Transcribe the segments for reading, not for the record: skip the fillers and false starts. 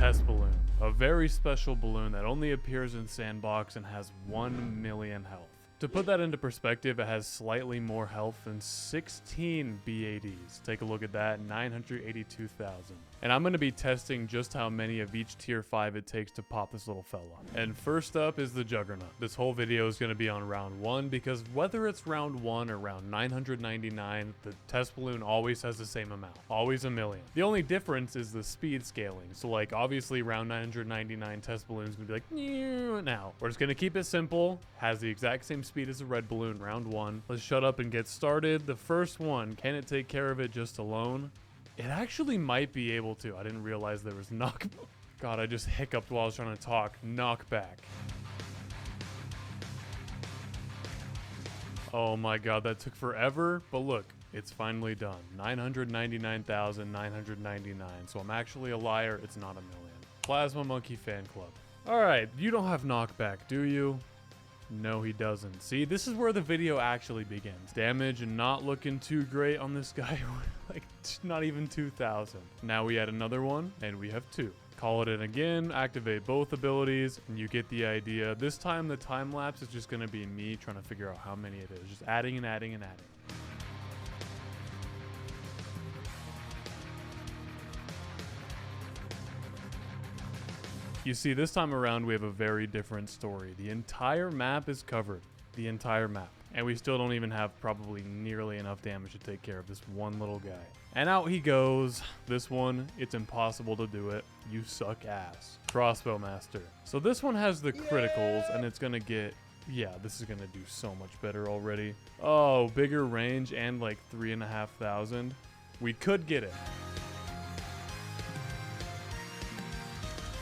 test balloon. A very special balloon that only appears in Sandbox and has 1 million health. To put that into perspective, it has slightly more health than 16 BADs. Take a look at that, 982,000. And I'm going to be testing just how many of each tier 5 it takes to pop this little fella. And first up is the Juggernaut. This whole video is going to be on round 1 because whether it's round 1 or round 999, the test balloon always has the same amount. Always a million. The only difference is the speed scaling. So like obviously round 999 test balloon is going to be like now. We're just going to keep it simple. Has the exact same speed as a red balloon round 1. Let's shut up and get started. The first one, can it take care of it just alone? It actually might be able to. I didn't realize there was knock. God, I just hiccuped while I was trying to talk. Knockback. Oh my God, that took forever. But look, it's finally done. 999,999. So I'm actually a liar. It's not a million. Plasma Monkey Fan Club. All right, you don't have knockback, do you? No, he doesn't. See, this is where the video actually begins. Damage not looking too great on this guy. Like, not even 2,000. Now we add another one, and we have 2. Call it in again, activate both abilities, and you get the idea. This time, the time lapse is just going to be me trying to figure out how many it is. Just adding and adding and adding. You see, this time around, we have a very different story. The entire map is covered. The entire map. And we still don't even have probably nearly enough damage to take care of this one little guy. And out he goes. This one, it's impossible to do it. You suck ass. Crossbow Master. So this one has the criticals, and it's going to get... Yeah, this is going to do so much better already. Oh, bigger range and like 3,500. We could get it.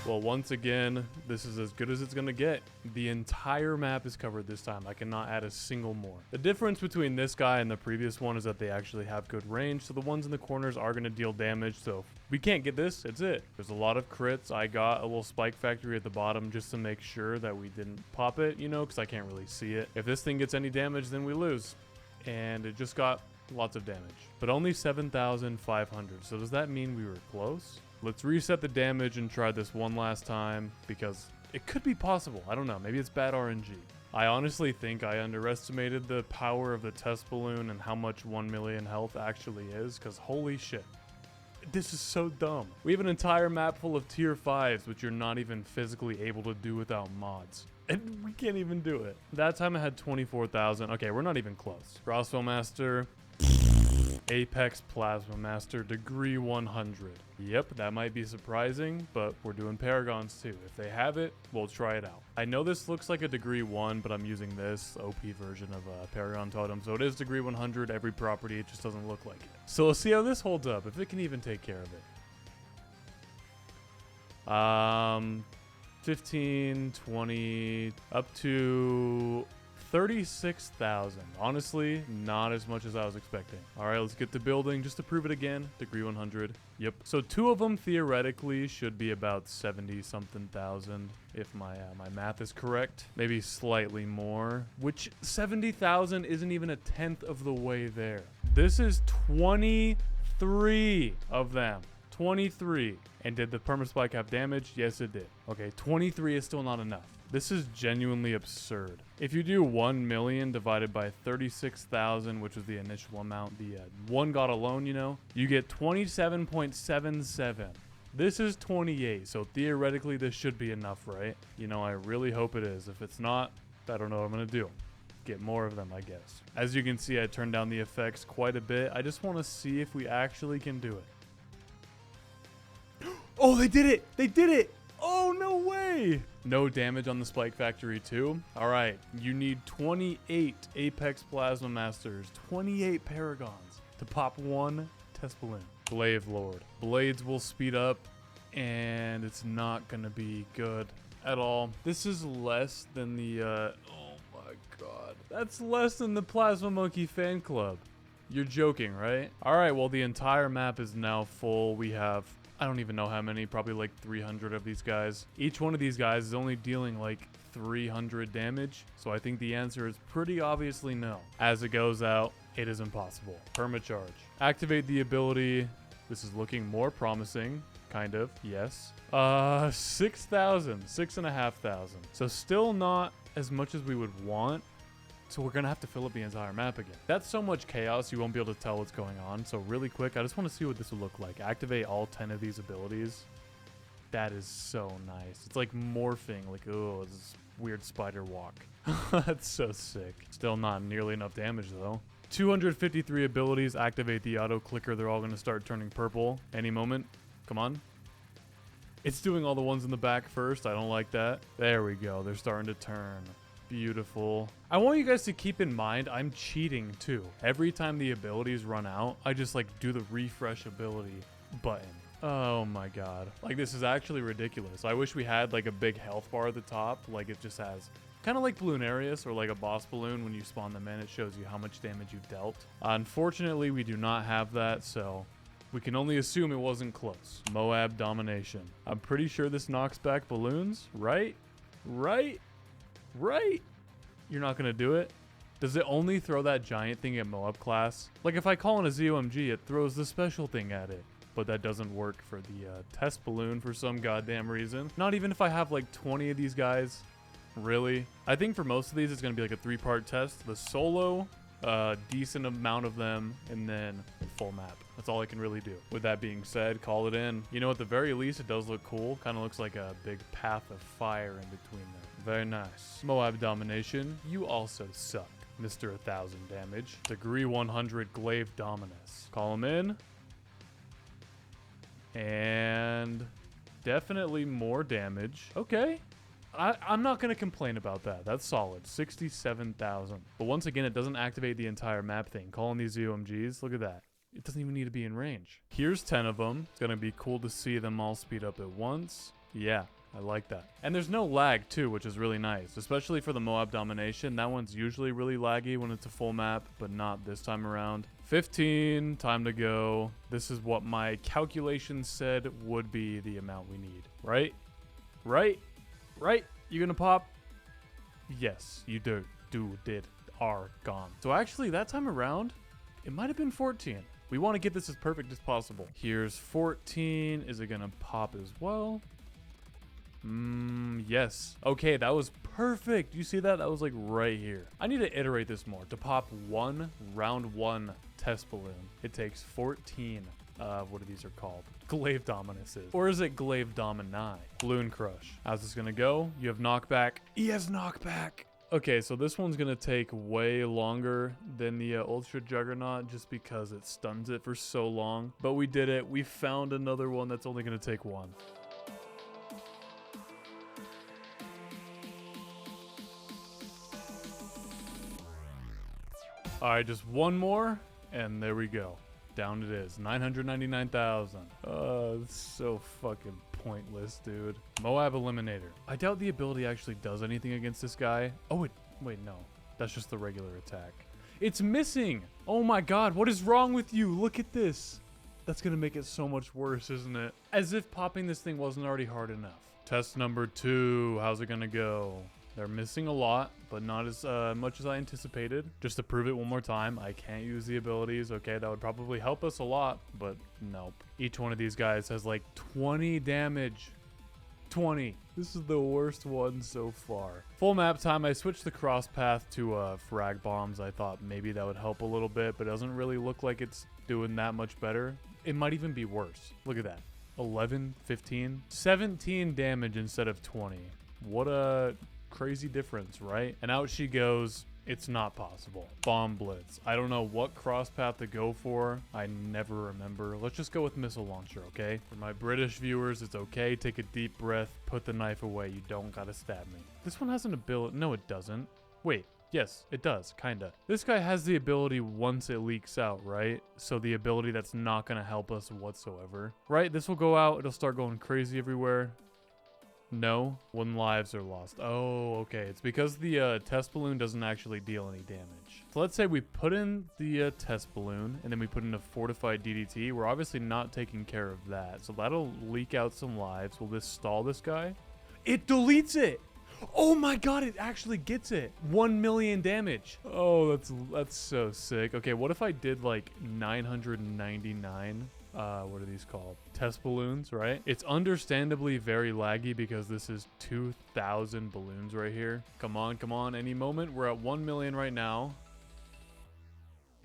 Well, once again, this is as good as it's going to get. The entire map is covered this time. I cannot add a single more. The difference between this guy and the previous one is that they actually have good range. So the ones in the corners are going to deal damage. So if we can't get this, it's it. There's a lot of crits. I got a little spike factory at the bottom just to make sure that we didn't pop it, you know, because I can't really see it. If this thing gets any damage, then we lose. And it just got lots of damage, but only 7,500. So does that mean we were close? Let's reset the damage and try this one last time because it could be possible. I don't know. Maybe it's bad RNG. I honestly think I underestimated the power of the test balloon and how much 1 million health actually is because holy shit. This is so dumb. We have an entire map full of tier 5s, which you're not even physically able to do without mods. And we can't even do it. That time I had 24,000. Okay, we're not even close. Crossbow Master. Apex Plasma Master, degree 100. Yep, that might be surprising, but we're doing Paragons too. If they have it, we'll try it out. I know this looks like a degree 1, but I'm using this OP version of Paragon Totem, so it is degree 100, every property, it just doesn't look like it. So let's see how this holds up, if it can even take care of it. 15, 20, up to 36,000. Honestly, not as much as I was expecting. All right, let's get to building just to prove it again. Degree 100. Yep. So 2 of them theoretically should be about 70-something thousand if my math is correct. Maybe slightly more, which 70,000 isn't even a tenth of the way there. This is 23 of them. 23. And did the permaspike have damage? Yes, it did. Okay, 23 is still not enough. This is genuinely absurd. If you do 1 million divided by 36,000, which was the initial amount, the one god alone, you know, you get 27.77. This is 28, so theoretically this should be enough, right? You know, I really hope it is. If it's not, I don't know what I'm gonna do. Get more of them, I guess. As you can see, I turned down the effects quite a bit. I just want to see if we actually can do it. Oh, they did it! They did it! Oh, no way! No damage on the Spike Factory too. All right, you need 28 Apex Plasma Masters, 28 Paragons to pop 1 test balloon. Glaive Lord. Blades will speed up, and it's not gonna be good at all. This is less than the, oh my God. That's less than the Plasma Monkey Fan Club. You're joking, right? All right, well, the entire map is now full. We have... I don't even know how many, probably like 300 of these guys. Each one of these guys is only dealing like 300 damage, so I think the answer is pretty obviously no. As it goes out, it is impossible. Permacharge. Activate the ability. This is looking more promising. kind of, yes. 6,000, 6,500. So still not as much as we would want. So we're gonna have to fill up the entire map again. That's so much chaos, you won't be able to tell what's going on. So really quick, I just want to see what this would look like. Activate all 10 of these abilities. That is so nice. It's like morphing, like, oh, this weird spider walk. That's so sick. Still not nearly enough damage though. 253 abilities, activate the auto clicker. They're all gonna start turning purple any moment. Come on. It's doing all the ones in the back first. I don't like that. There we go. They're starting to turn. Beautiful. I want you guys to keep in mind, I'm cheating too. Every time the abilities run out, I just like do the refresh ability button. Oh my god. Like this is actually ridiculous. I wish we had like a big health bar at the top, like it just has. Kind of like Bloonarius or like a boss balloon. When you spawn them in, it shows you how much damage you've dealt. Unfortunately, we do not have that, so we can only assume it wasn't close. Moab domination. I'm pretty sure this knocks back balloons, right? Right? Right? You're not gonna do it? Does it only throw that giant thing at Moab class? Like if I call in a ZOMG, it throws the special thing at it. But that doesn't work for the test balloon for some goddamn reason. Not even if I have like 20 of these guys. Really? I think for most of these, it's gonna be like a 3-part test. The solo, decent amount of them, and then full map. That's all I can really do. With that being said, call it in. You know, at the very least, it does look cool. Kind of looks like a big path of fire in between there. Very nice. Moab domination. You also suck, Mr. 1000 damage. Degree 100 glaive dominus. Call him in. And definitely more damage. Okay. I'm not going to complain about that. That's solid. 67,000. But once again, it doesn't activate the entire map thing. Calling these UMGs, look at that. It doesn't even need to be in range. Here's 10 of them. It's going to be cool to see them all speed up at once. Yeah, I like that. And there's no lag too, which is really nice, especially for the Moab domination. That one's usually really laggy when it's a full map, but not this time around. 15, time to go. This is what my calculations said would be the amount we need, right? Right? Right? You gonna pop? Yes, you are gone. So actually, that time around, it might have been 14. We want to get this as perfect as possible. Here's 14. Is it gonna pop as well? Yes. Okay, that was perfect. You see that? That was like right here. I need to iterate this more. To pop one round 1 test balloon, it takes 14. What are these are called? Glaive Dominuses. Or is it Glaive Domini? Bloon Crush. How's this gonna go? You have knockback. He has knockback. Okay, so this one's gonna take way longer than the Ultra Juggernaut just because it stuns it for so long. But we did it. We found another one that's only gonna take 1. All right, just one more, and there we go. Down it is. 999,000. It's so fucking pointless, dude. Moab Eliminator. I doubt the ability actually does anything against this guy. Oh, wait, no. That's just the regular attack. It's missing. Oh my god, what is wrong with you? Look at this. That's gonna make it so much worse, isn't it? As if popping this thing wasn't already hard enough. Test number 2. How's it gonna go? They're missing a lot, but not as much as I anticipated. Just to prove it one more time, I can't use the abilities. Okay, that would probably help us a lot, but nope. Each one of these guys has like 20 damage. 20. This is the worst one so far. Full map time, I switched the cross path to frag bombs. I thought maybe that would help a little bit, but it doesn't really look like it's doing that much better. It might even be worse. Look at that. 11, 15, 17 damage instead of 20. What a crazy difference, right? And out she goes. It's not possible. Bomb Blitz. I don't know what cross path to go for. I never remember. Let's just go with missile launcher, okay? For my British viewers, it's okay. Take a deep breath. Put the knife away. You don't gotta stab me. This one has an ability. No, it doesn't. Wait. Yes, it does. Kinda. This guy has the ability once it leaks out, right? So the ability that's not gonna help us whatsoever. Right? This will go out. It'll start going crazy everywhere. No, 1 lives are lost. Oh, okay. It's because the test balloon doesn't actually deal any damage. So let's say we put in the test balloon and then we put in a fortified DDT. We're obviously not taking care of that. So that'll leak out some lives. Will this stall this guy? It deletes it. Oh my god, it actually gets it. 1 million damage. Oh, that's so sick. Okay, what if I did like 999 what are these called? Test balloons, right? It's understandably very laggy because this is 2,000 balloons right here. Come on, come on. Any moment. We're at 1 million right now.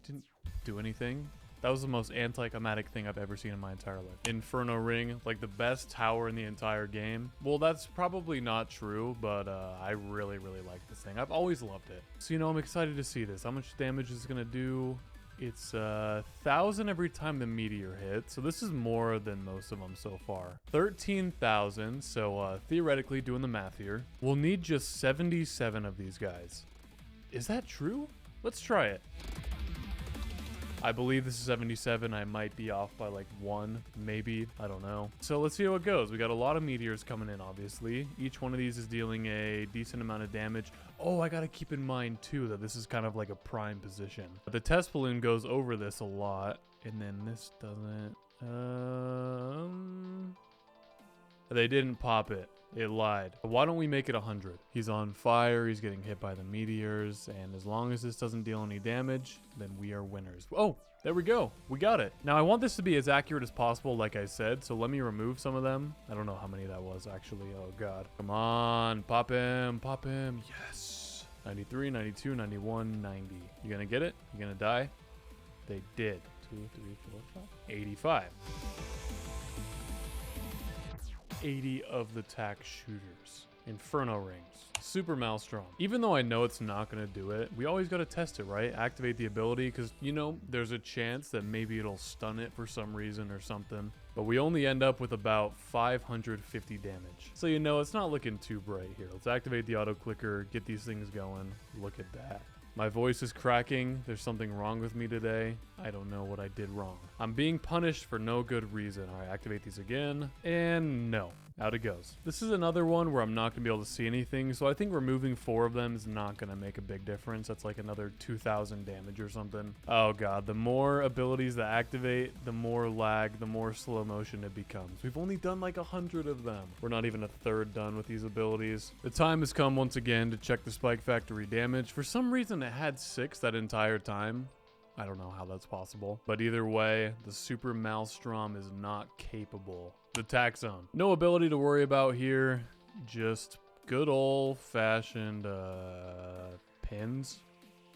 It didn't do anything. That was the most anticlimactic thing I've ever seen in my entire life. Inferno Ring, like the best tower in the entire game. Well, that's probably not true, but I really, really like this thing. I've always loved it. So, you know, I'm excited to see this. How much damage is it gonna do? It's 1,000 every time the meteor hits. So this is more than most of them so far. 13,000. So theoretically, doing the math here, we'll need just 77 of these guys. Is that true? Let's try it. I believe this is 77. I might be off by like 1, maybe. I don't know. So let's see how it goes. We got a lot of meteors coming in, obviously. Each one of these is dealing a decent amount of damage. Oh, I got to keep in mind, too, that this is kind of like a prime position. The test balloon goes over this a lot, and then this doesn't. They didn't pop it. It lied. Why don't we make it 100? He's on fire. He's getting hit by the meteors. And as long as this doesn't deal any damage, then we are winners. Oh, there we go. We got it. Now, I want this to be as accurate as possible, like I said. So let me remove some of them. I don't know how many that was, actually. Oh, God. Come on. Pop him. Pop him. Yes. 93, 92, 91, 90. You gonna get it? You gonna die? They did. 2, 3, 4, 5. 85. 80 of the tack shooters. Inferno rings. Super Maelstrom. Even though I know it's not going to do it, we always got to test it, right? Activate the ability because, you know, there's a chance that maybe it'll stun it for some reason or something. But we only end up with about 550 damage. So, you know, it's not looking too bright here. Let's activate the auto clicker, get these things going. Look at that. My voice is cracking. There's something wrong with me today. I don't know what I did wrong. I'm being punished for no good reason. All right, activate these again. And no. Out it goes. This is another one where I'm not going to be able to see anything, so I think removing 4 of them is not going to make a big difference. That's like another 2,000 damage or something. Oh god, the more abilities that activate, the more lag, the more slow motion it becomes. We've only done like 100 of them. We're not even a third done with these abilities. The time has come once again to check the Spike Factory damage. For some reason it had 6 that entire time. I don't know how that's possible. But either way, the Super Maelstrom is not capable. The tack zone. No ability to worry about here. Just good old-fashioned pins.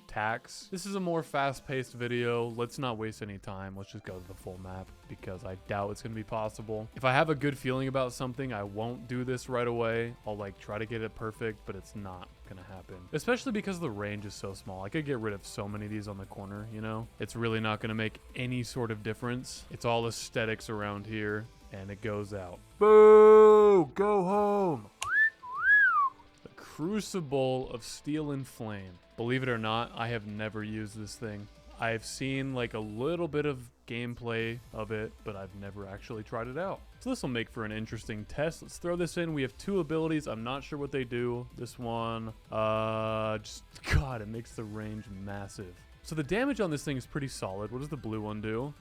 Tacks. This is a more fast-paced video. Let's not waste any time. Let's just go to the full map because I doubt it's going to be possible. If I have a good feeling about something, I won't do this right away. I'll like try to get it perfect, but it's not going to happen. Especially because the range is so small. I could get rid of so many of these on the corner, you know? It's really not going to make any sort of difference. It's all aesthetics around here, and it goes out. Boo! Go home! The Crucible of Steel and Flame. Believe it or not, I have never used this thing. I've seen like a little bit of gameplay of it, but I've never actually tried it out. So this will make for an interesting test. Let's throw this in. We have 2 abilities. I'm not sure what they do. This one, just, God, it makes the range massive. So the damage on this thing is pretty solid. What does the blue one do?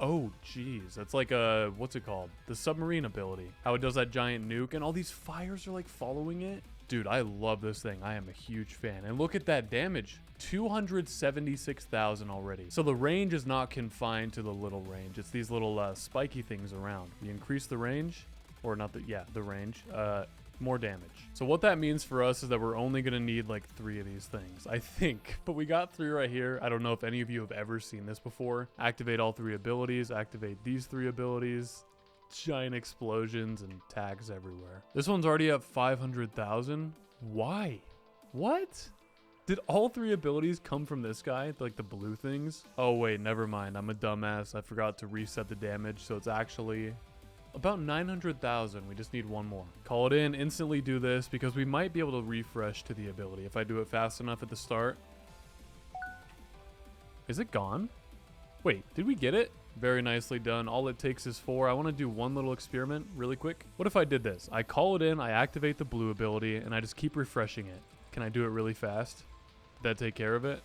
Oh, geez. That's like a, what's it called? The submarine ability. How it does that giant nuke and all these fires are like following it. Dude, I love this thing. I am a huge fan. And look at that damage. 276,000 already. So the range is not confined to the little range. It's these little spiky things around. We increase the range, or not the, yeah, the range, more damage. So what that means for us is that we're only going to need like 3 of these things, I think. But we got 3 right here. I don't know if any of you have ever seen this before. Activate all 3 abilities. Activate these 3 abilities. Giant explosions and tags everywhere. This one's already at 500,000. Why? What? Did all 3 abilities come from this guy? Like the blue things? Oh wait, never mind. I'm a dumbass. I forgot to reset the damage. So it's actually about 900,000. We just need 1 more. Call it in. Instantly do this because we might be able to refresh to the ability if I do it fast enough at the start. Is it gone? Wait, did we get it? Very nicely done. All it takes is 4. I want to do one little experiment really quick. What if I did this? I call it in, I activate the blue ability, and I just keep refreshing it. Can I do it really fast? Did that take care of it?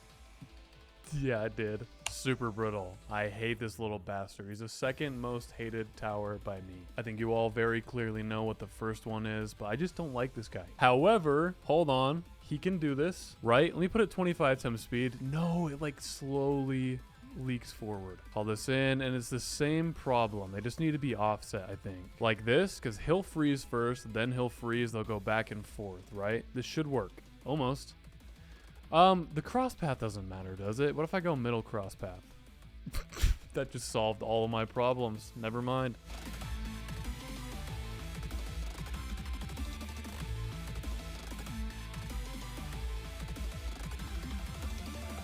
Yeah, it did. Super brittle. I hate this little bastard. He's the 2nd most hated tower by me. I think you all very clearly know what the first one is, but I just don't like this guy. However, hold on. He can do this, right? Let me put it 25 times speed. No, it like slowly leaks forward. Call this in, and it's the same problem. They just need to be offset, I think. Like this, because he'll freeze first, then he'll freeze. They'll go back and forth, right? This should work. Almost. The cross path doesn't matter, does it? What if I go middle cross path? That just solved all of my problems. Never mind.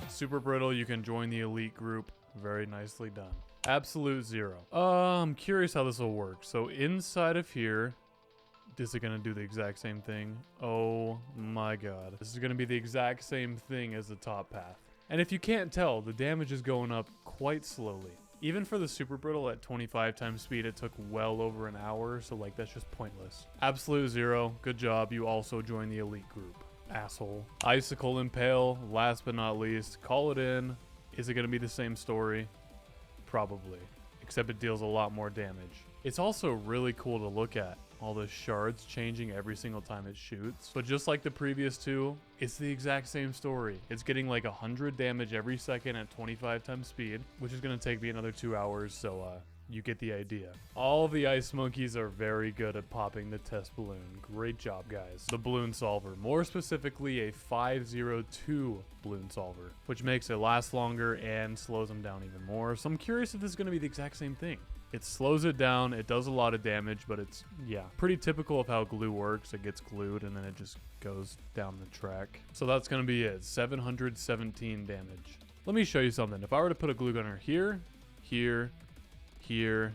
Super brittle, you can join the elite group. Very nicely done. Absolute zero. I'm curious how this will work. So inside of here, is it gonna do the exact same thing? Oh my god. This is gonna be the exact same thing as the top path. And if you can't tell, the damage is going up quite slowly. Even for the super brittle at 25 times speed, it took well over an hour, so like that's just pointless. Absolute zero. Good job. You also joined the elite group. Asshole. Icicle Impale, last but not least. Call it in. Is it going to be the same story? Probably. Except it deals a lot more damage. It's also really cool to look at. All the shards changing every single time it shoots. But just like the previous two, it's the exact same story. It's getting like 100 damage every second at 25 times speed, which is going to take me another 2 hours, so you get the idea. All the ice monkeys are very good at popping the test balloon. Great job, guys. The balloon solver, more specifically a 502 balloon solver, which makes it last longer and slows them down even more. So I'm curious if this is going to be the exact same thing. It slows it down, it does a lot of damage, but it's, yeah, pretty typical of how glue works. It gets glued and then it just goes down the track. So that's going to be it, 717 damage. Let me show you something. If I were to put a glue gunner here, here, here,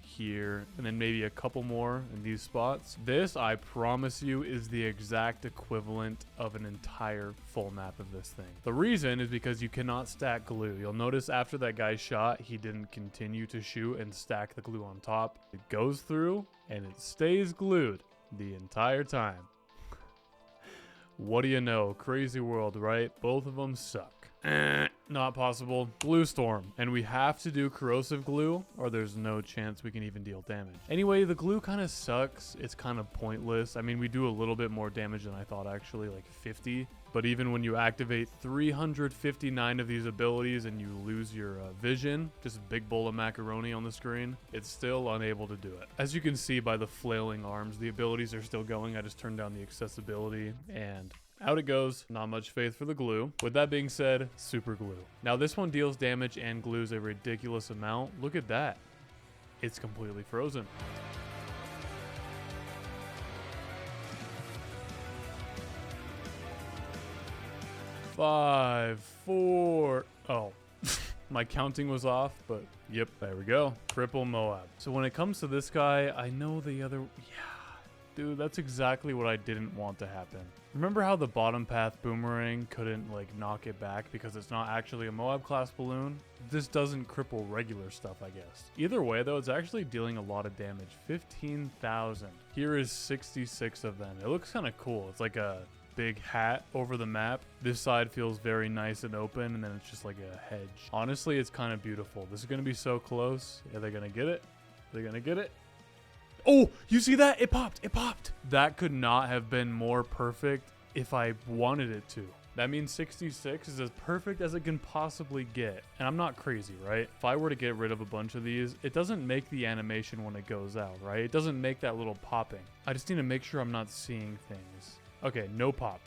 here, and then maybe a couple more in these spots, this, I promise you, is the exact equivalent of an entire full map of this thing. The reason is because you cannot stack glue. You'll notice after that guy shot, he didn't continue to shoot and stack the glue on top. It goes through and it stays glued the entire time. What do you know? Crazy world, right? Both of them suck. Not possible. Glue storm. And we have to do corrosive glue or there's no chance we can even deal damage. Anyway, the glue kind of sucks. It's kind of pointless. I mean, we do a little bit more damage than I thought, actually, like 50. But even when you activate 359 of these abilities and you lose your vision, just a big bowl of macaroni on the screen, it's still unable to do it. As you can see by the flailing arms, the abilities are still going. I just turned down the accessibility and out it goes. Not much faith for the glue. With that being said, super glue. Now this one deals damage and glues a ridiculous amount. Look at that. It's completely frozen. Five, four. Oh, my counting was off, but yep, there we go. Cripple Moab. So when it comes to this guy, I know the other, dude, that's exactly what I didn't want to happen. Remember how the bottom path boomerang couldn't like knock it back because it's not actually a Moab class balloon? This doesn't cripple regular stuff, I guess. Either way though, it's actually dealing a lot of damage. 15,000. Here is 66 of them. It looks kind of cool. It's like a big hat over the map. This side feels very nice and open, and then it's just like a hedge. Honestly, it's kind of beautiful. This is going to be so close. Are they going to get it? Are they going to get it? Oh, you see that? It popped. It popped. That could not have been more perfect if I wanted it to. That means 66 is as perfect as it can possibly get. And I'm not crazy, right? If I were to get rid of a bunch of these, it doesn't make the animation when it goes out, right? It doesn't make that little popping. I just need to make sure I'm not seeing things. Okay, no pop.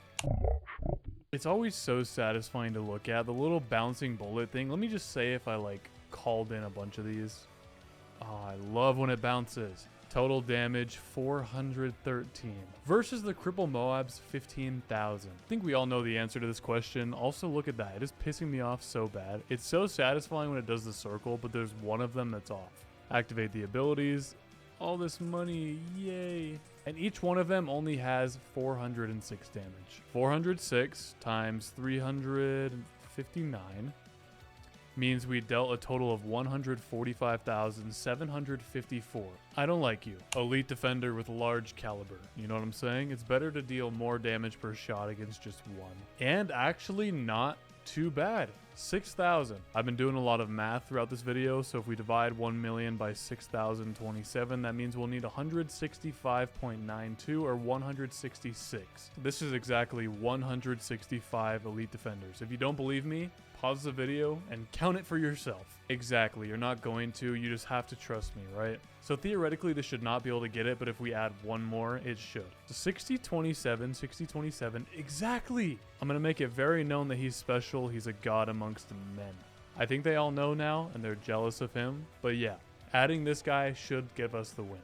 It's always so satisfying to look at. The little bouncing bullet thing. Let me just say if I like called in a bunch of these. Oh, I love when it bounces. Total damage 413 versus the Cripple Moab's 15,000. I think we all know the answer to this question. Also, look at that. It is pissing me off so bad. It's so satisfying when it does the circle, but there's one of them that's off. Activate the abilities. All this money, yay. And each one of them only has 406 damage. 406 times 359 means we dealt a total of 145,754. I don't like you. Elite defender with large caliber. You know what I'm saying? It's better to deal more damage per shot against just one. And actually not too bad. 6,000. I've been doing a lot of math throughout this video, so if we divide 1 million by 6,027, that means we'll need 165.92 or 166. This is exactly 165 elite defenders. If you don't believe me, pause the video and count it for yourself. Exactly, you're not going to, you just have to trust me, right? So theoretically, this should not be able to get it, but if we add one more, it should. So 6027, 6027, exactly! I'm gonna make it very known that he's special, he's a god amongst men. I think they all know now, and they're jealous of him, but yeah, adding this guy should give us the win.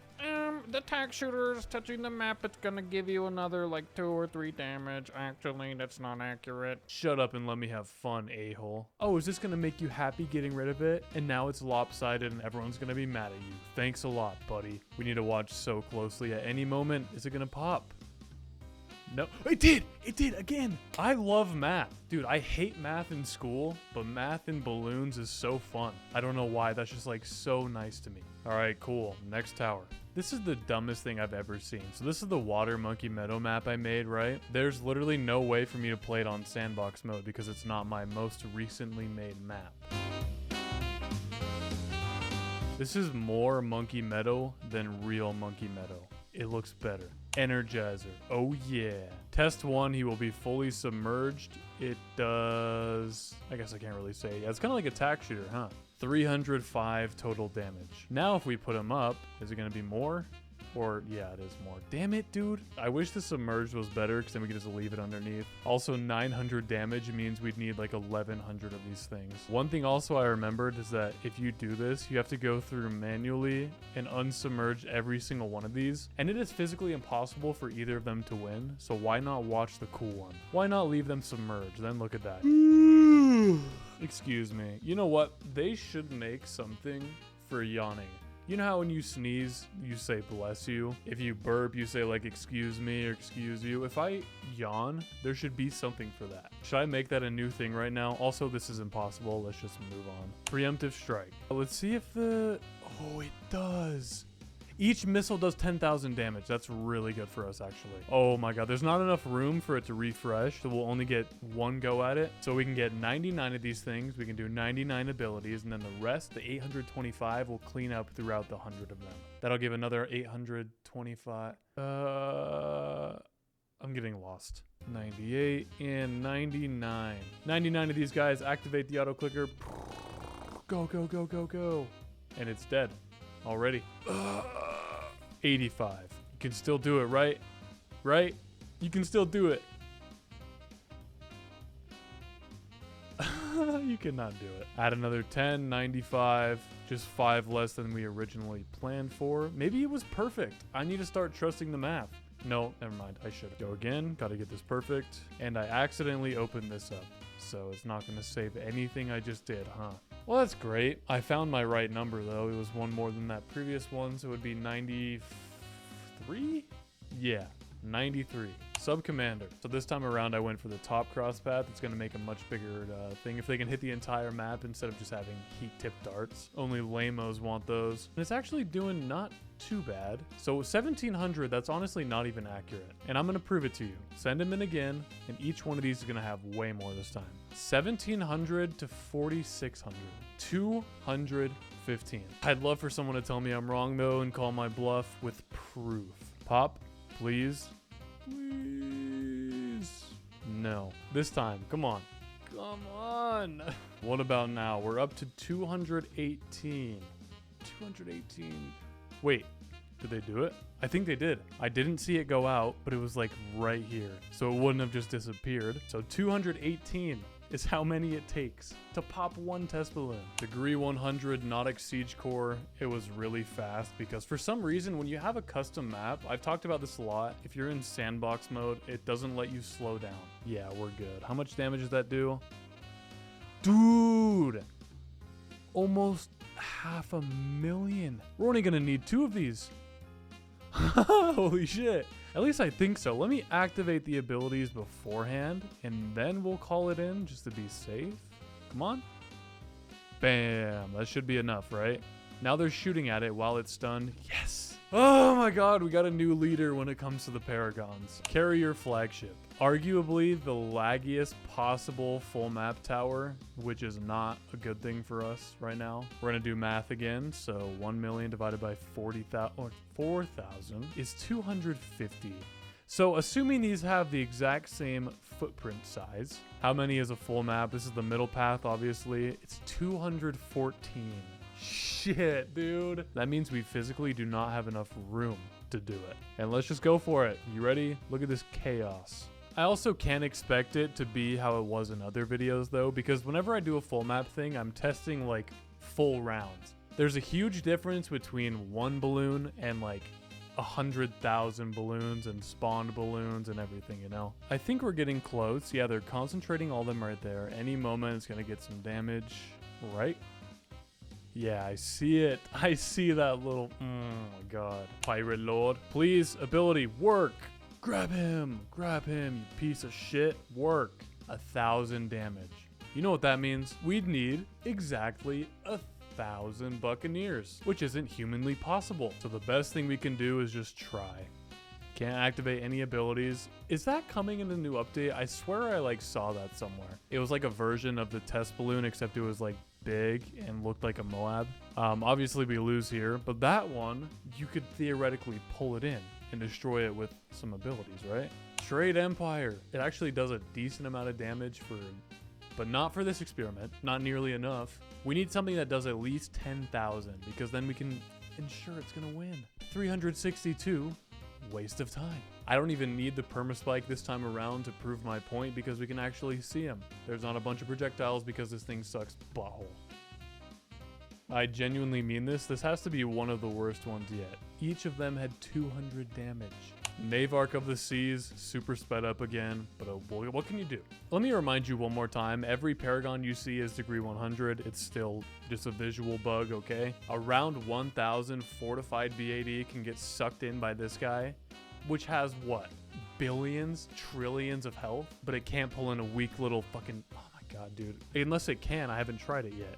The tack shooter's touching the map. It's gonna give you another like 2 or 3 damage. Actually, that's not accurate. Shut up and let me have fun, a-hole. Oh, is this gonna make you happy getting rid of it? And now it's lopsided and everyone's gonna be mad at you. Thanks a lot, buddy. We need to watch so closely. At any moment, is it gonna pop? No, it did again. I love math. Dude, I hate math in school, but math in Bloons is so fun. I don't know why, that's just like so nice to me. All right, cool, next tower. This is the dumbest thing I've ever seen. So this is the Water Monkey Meadow map I made, right? There's literally no way for me to play it on sandbox mode because it's not my most recently made map. This is more Monkey Meadow than real Monkey Meadow. It looks better. Energizer. Oh yeah. Test 1, he will be fully submerged. It does... I guess I can't really say. Yeah, it's kind of like a tack shooter, huh? 305 total damage. Now if we put him up, is it going to be more? Or, yeah, it is more. Damn it, dude. I wish the submerged was better because then we could just leave it underneath. Also, 900 damage means we'd need like 1,100 of these things. One thing also I remembered is that if you do this, you have to go through manually and unsubmerge every single one of these. And it is physically impossible for either of them to win. So why not watch the cool one? Why not leave them submerged? Then look at that. Excuse me. You know what? They should make something for yawning. You know how when you sneeze, you say bless you? If you burp, you say like excuse me or excuse you. If I yawn, there should be something for that. Should I make that a new thing right now? Also, this is impossible. Let's just move on. Preemptive strike. Let's see if the... Oh, it does. Each missile does 10,000 damage. That's really good for us, actually. Oh my god, there's not enough room for it to refresh, so we'll only get one go at it. So we can get 99 of these things. We can do 99 abilities, and then the rest, the 825, will clean up throughout the 100 of them. That'll give another 825. I'm getting lost. 98 and 99. 99 of these guys activate the auto clicker. Go, go, go, go, go. And it's dead already. 85. You can still do it, right? Right? You can still do it. You cannot do it. Add another 10, 95. Just 5 less than we originally planned for. Maybe it was perfect. I need to start trusting the math. No, never mind. I should go again. Got to get this perfect. And I accidentally opened this up. So it's not going to save anything I just did, huh? Well, that's great. I found my right number, though. It was one more than that previous one, so it would be 93? Yeah, 93. Sub-commander. So this time around, I went for the top cross path. It's going to make a much bigger thing if they can hit the entire map instead of just having heat-tipped darts. Only lamos want those. And it's actually doing not too bad. So 1,700, that's honestly not even accurate. And I'm going to prove it to you. Send him in again, and each one of these is going to have way more this time. 1,700 to 4,600. 215. I'd love for someone to tell me I'm wrong, though, and call my bluff with proof. Pop, please. Please. No. This time. Come on. Come on. What about now? We're up to 218. 218. Wait. Did they do it? I think they did. I didn't see it go out, but it was like right here. So it wouldn't have just disappeared. So 218 is how many it takes to pop one test balloon. Degree 100 Nautic Siege Core, it was really fast because for some reason when you have a custom map, I've talked about this a lot, if you're in sandbox mode, it doesn't let you slow down. Yeah, we're good. How much damage does that do? Dude! Almost 500,000. We're only gonna need 2 of these. Holy shit. At least I think so. Let me activate the abilities beforehand, and then we'll call it in just to be safe. Come on. Bam. That should be enough, right? Now they're shooting at it while it's stunned. Yes. Oh my god, we got a new leader when it comes to the Paragons. Carrier flagship. Arguably the laggiest possible full map tower, which is not a good thing for us right now. We're gonna do math again. So 1 million divided by 40,000 or 4,000 is 250. So assuming these have the exact same footprint size, how many is a full map? This is the middle path, obviously. It's 214. Shit, dude. That means we physically do not have enough room to do it. And let's just go for it. You ready? Look at this chaos. I also can't expect it to be how it was in other videos though, because whenever I do a full map thing, I'm testing like full rounds. There's a huge difference between one balloon and like 100,000 balloons and spawned balloons and everything, you know? I think we're getting close. Yeah, they're concentrating all of them right there. Any moment it's gonna get some damage, right? Yeah, I see it. I see that little, oh my God. Pirate Lord, please, ability, work. Grab him, you piece of shit, work. 1,000 damage. You know what that means? We'd need exactly 1,000 Buccaneers, which isn't humanly possible. So the best thing we can do is just try. Can't activate any abilities. Is that coming in the new update? I swear I like saw that somewhere. It was like a version of the test balloon, except it was like big and looked like a Moab. Obviously we lose here, but that one, you could theoretically pull it in and destroy it with some abilities, right? Trade Empire. It actually does a decent amount of damage but not for this experiment, not nearly enough. We need something that does at least 10,000 because then we can ensure it's gonna win. 362, waste of time. I don't even need the permaspike this time around to prove my point because we can actually see him. There's not a bunch of projectiles because this thing sucks butthole. I genuinely mean this. This has to be one of the worst ones yet. Each of them had 200 damage. Navarch of the Seas, super sped up again, but oh boy, what can you do? Let me remind you one more time, every Paragon you see is degree 100. It's still just a visual bug, okay? Around 1,000 fortified BAD can get sucked in by this guy, which has what? Billions, trillions of health, but it can't pull in a weak little fucking, oh my God, dude. Unless it can, I haven't tried it yet.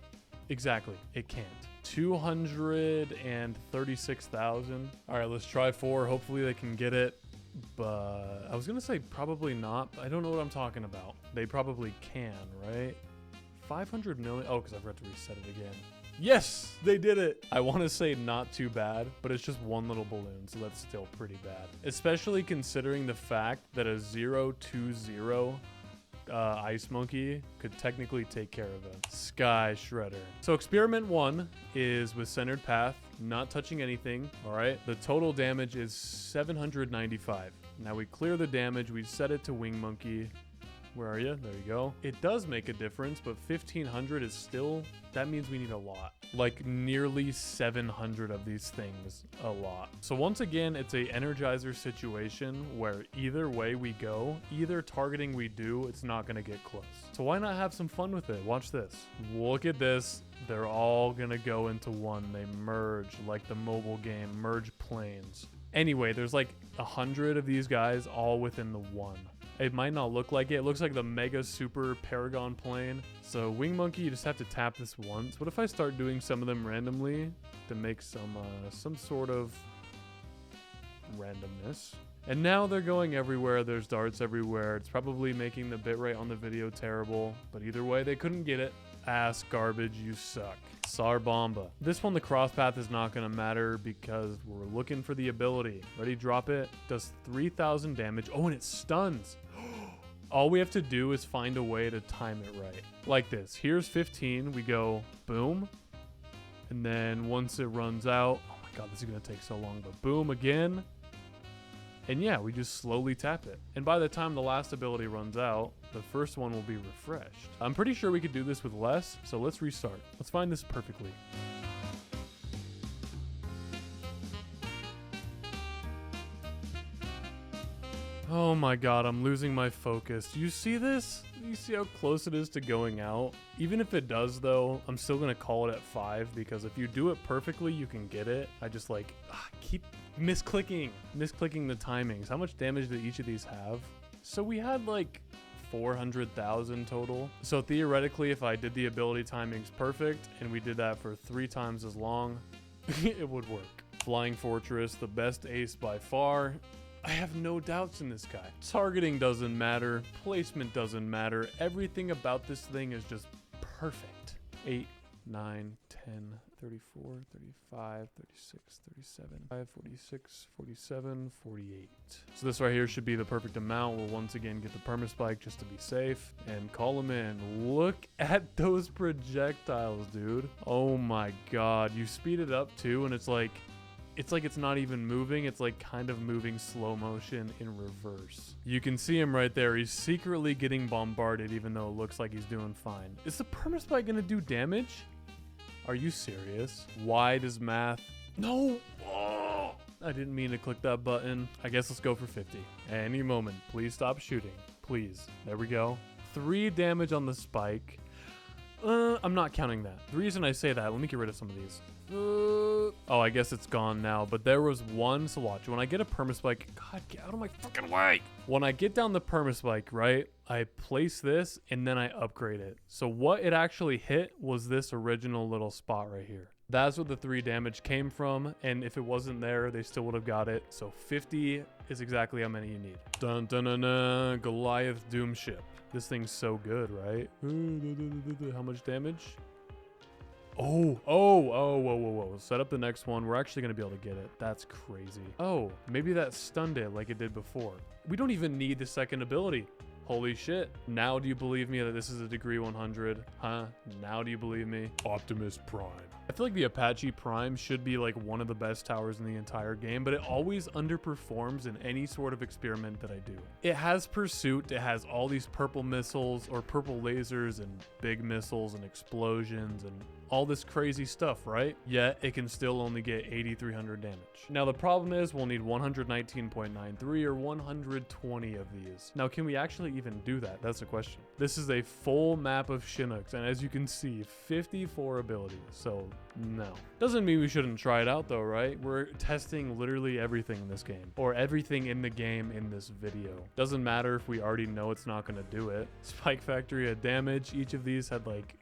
Exactly, it can't. 236,000. All right, let's try 4. Hopefully they can get it. But I was gonna say probably not. I don't know what I'm talking about. They probably can, right? 500 million. Oh, because I forgot to reset it again. Yes, they did it. I want to say not too bad, but it's just one little balloon, so that's still pretty bad. Especially considering the fact that a 0-2-0 Ice Monkey could technically take care of him. Sky Shredder. So experiment 1 is with centered path, not touching anything. All right. The total damage is 795. Now we clear the damage. We set it to Wing Monkey. Where are you? There you go. It does make a difference, but 1,500 is still, that means we need a lot. Like nearly 700 of these things, a lot. So once again, it's a Energizer situation where either way we go, either targeting we do, it's not gonna get close. So why not have some fun with it? Watch this. Look at this. They're all gonna go into one. They merge like the mobile game, merge planes. Anyway, there's like 100 of these guys all within the one. It might not look like it. It looks like the mega super Paragon plane. So Wing Monkey, you just have to tap this once. What if I start doing some of them randomly to make some sort of randomness? And now they're going everywhere. There's darts everywhere. It's probably making the bitrate on the video terrible, but either way, they couldn't get it. Ass garbage, you suck. Sarbomba. This one, the cross path is not gonna matter because we're looking for the ability. Ready, drop it. Does 3,000 damage. Oh, and it stuns. All we have to do is find a way to time it right. Like this. Here's 15. We go boom. And then once it runs out, oh my God, this is gonna take so long, but boom again. And yeah, we just slowly tap it. And by the time the last ability runs out, the first one will be refreshed. I'm pretty sure we could do this with less, so let's restart. Let's find this perfectly. Oh my God, I'm losing my focus. Do you see this? You see how close it is to going out? Even if it does though, I'm still gonna call it at 5 because if you do it perfectly, you can get it. I just like, keep misclicking the timings. How much damage did each of these have? So we had like 400,000 total. So theoretically, if I did the ability timings perfect and we did that for 3 times as long, it would work. Flying Fortress, the best ace by far. I have no doubts in this guy. Targeting doesn't matter. Placement doesn't matter. Everything about this thing is just perfect. 8, 9, 10, 34, 35, 36, 37, 5, 46, 47, 48. So this right here should be the perfect amount. We'll once again get the permaspike just to be safe and call him in. Look at those projectiles, dude. Oh my god. You speed it up too, and it's like it's not even moving. It's like kind of moving slow motion in reverse. You can see him right there. He's secretly getting bombarded even though it looks like he's doing fine. Is the permaspike gonna do damage? Are you serious? Why does math? No! Oh, I didn't mean to click that button. I guess let's go for 50. Any moment. Please stop shooting. Please. There we go. 3 damage on the spike. I'm not counting that. The reason I say that, let me get rid of some of these. Oh, I guess it's gone now, but there was one. So watch, when I get a permaspike, God, get out of my fucking way. When I get down the permaspike, right, I place this and then I upgrade it. So what it actually hit was this original little spot right here. That's what the 3 damage came from, and if it wasn't there, they still would have got it. So 50 is exactly how many you need. Dun dun dun dun, Goliath Doom Ship. This thing's so good, right? How much damage? Oh, whoa. Set up the next one. We're actually going to be able to get it. That's crazy. Oh, maybe that stunned it like it did before. We don't even need the second ability. Holy shit. Now do you believe me that this is a degree 100? Huh? Now do you believe me? Optimus Prime. I feel like the Apache Prime should be like one of the best towers in the entire game, but it always underperforms in any sort of experiment that I do. It has pursuit, it has all these purple missiles or purple lasers and big missiles and explosions and all this crazy stuff, right? Yet it can still only get 8,300 damage. Now the problem is we'll need 119.93 or 120 of these. Now can we actually even do that? That's the question. This is a full map of Chinooks, and as you can see, 54 abilities, so no. Doesn't mean we shouldn't try it out though, right? We're testing literally everything in this game, or everything in the game in this video. Doesn't matter if we already know it's not gonna do it. Spike Factory had damage. Each of these had like,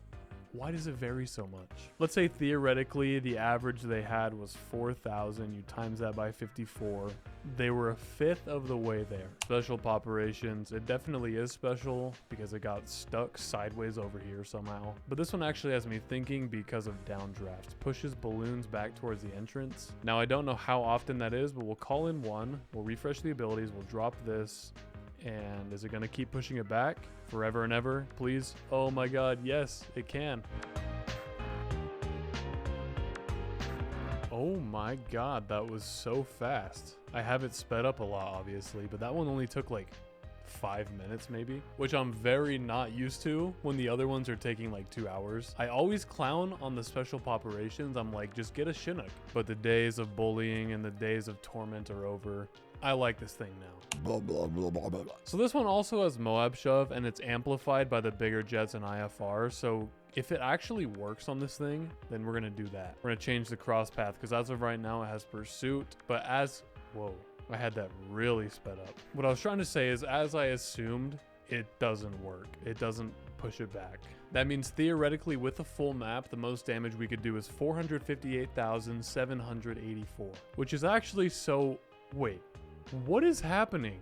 why does it vary so much? Let's say theoretically the average they had was 4,000. You times that by 54. They were a fifth of the way there. Special operations. It definitely is special because it got stuck sideways over here somehow. But this one actually has me thinking because of downdraft. Pushes balloons back towards the entrance. Now I don't know how often that is, but we'll call in one. We'll refresh the abilities. We'll drop this. And is it going to keep pushing it back forever and ever? Please. Oh my god, yes, it can. Oh my god, that was so fast. I have it sped up a lot, obviously, but that one only took like 5 minutes maybe, which I'm very not used to when the other ones are taking like 2 hours. I always clown on the special operations. I'm like, just get a Chinook. But the days of bullying and the days of torment are over. I like this thing now. Blah, blah, blah, blah, blah. So this one also has Moab Shove, and it's amplified by the bigger jets and IFR. So if it actually works on this thing, then we're going to do that. We're going to change the cross path because as of right now, it has pursuit. But as, whoa, I had that really sped up. What I was trying to say is, as I assumed, it doesn't work. It doesn't push it back. That means theoretically with a full map, the most damage we could do is 458,784, which is actually so, wait. What is happening?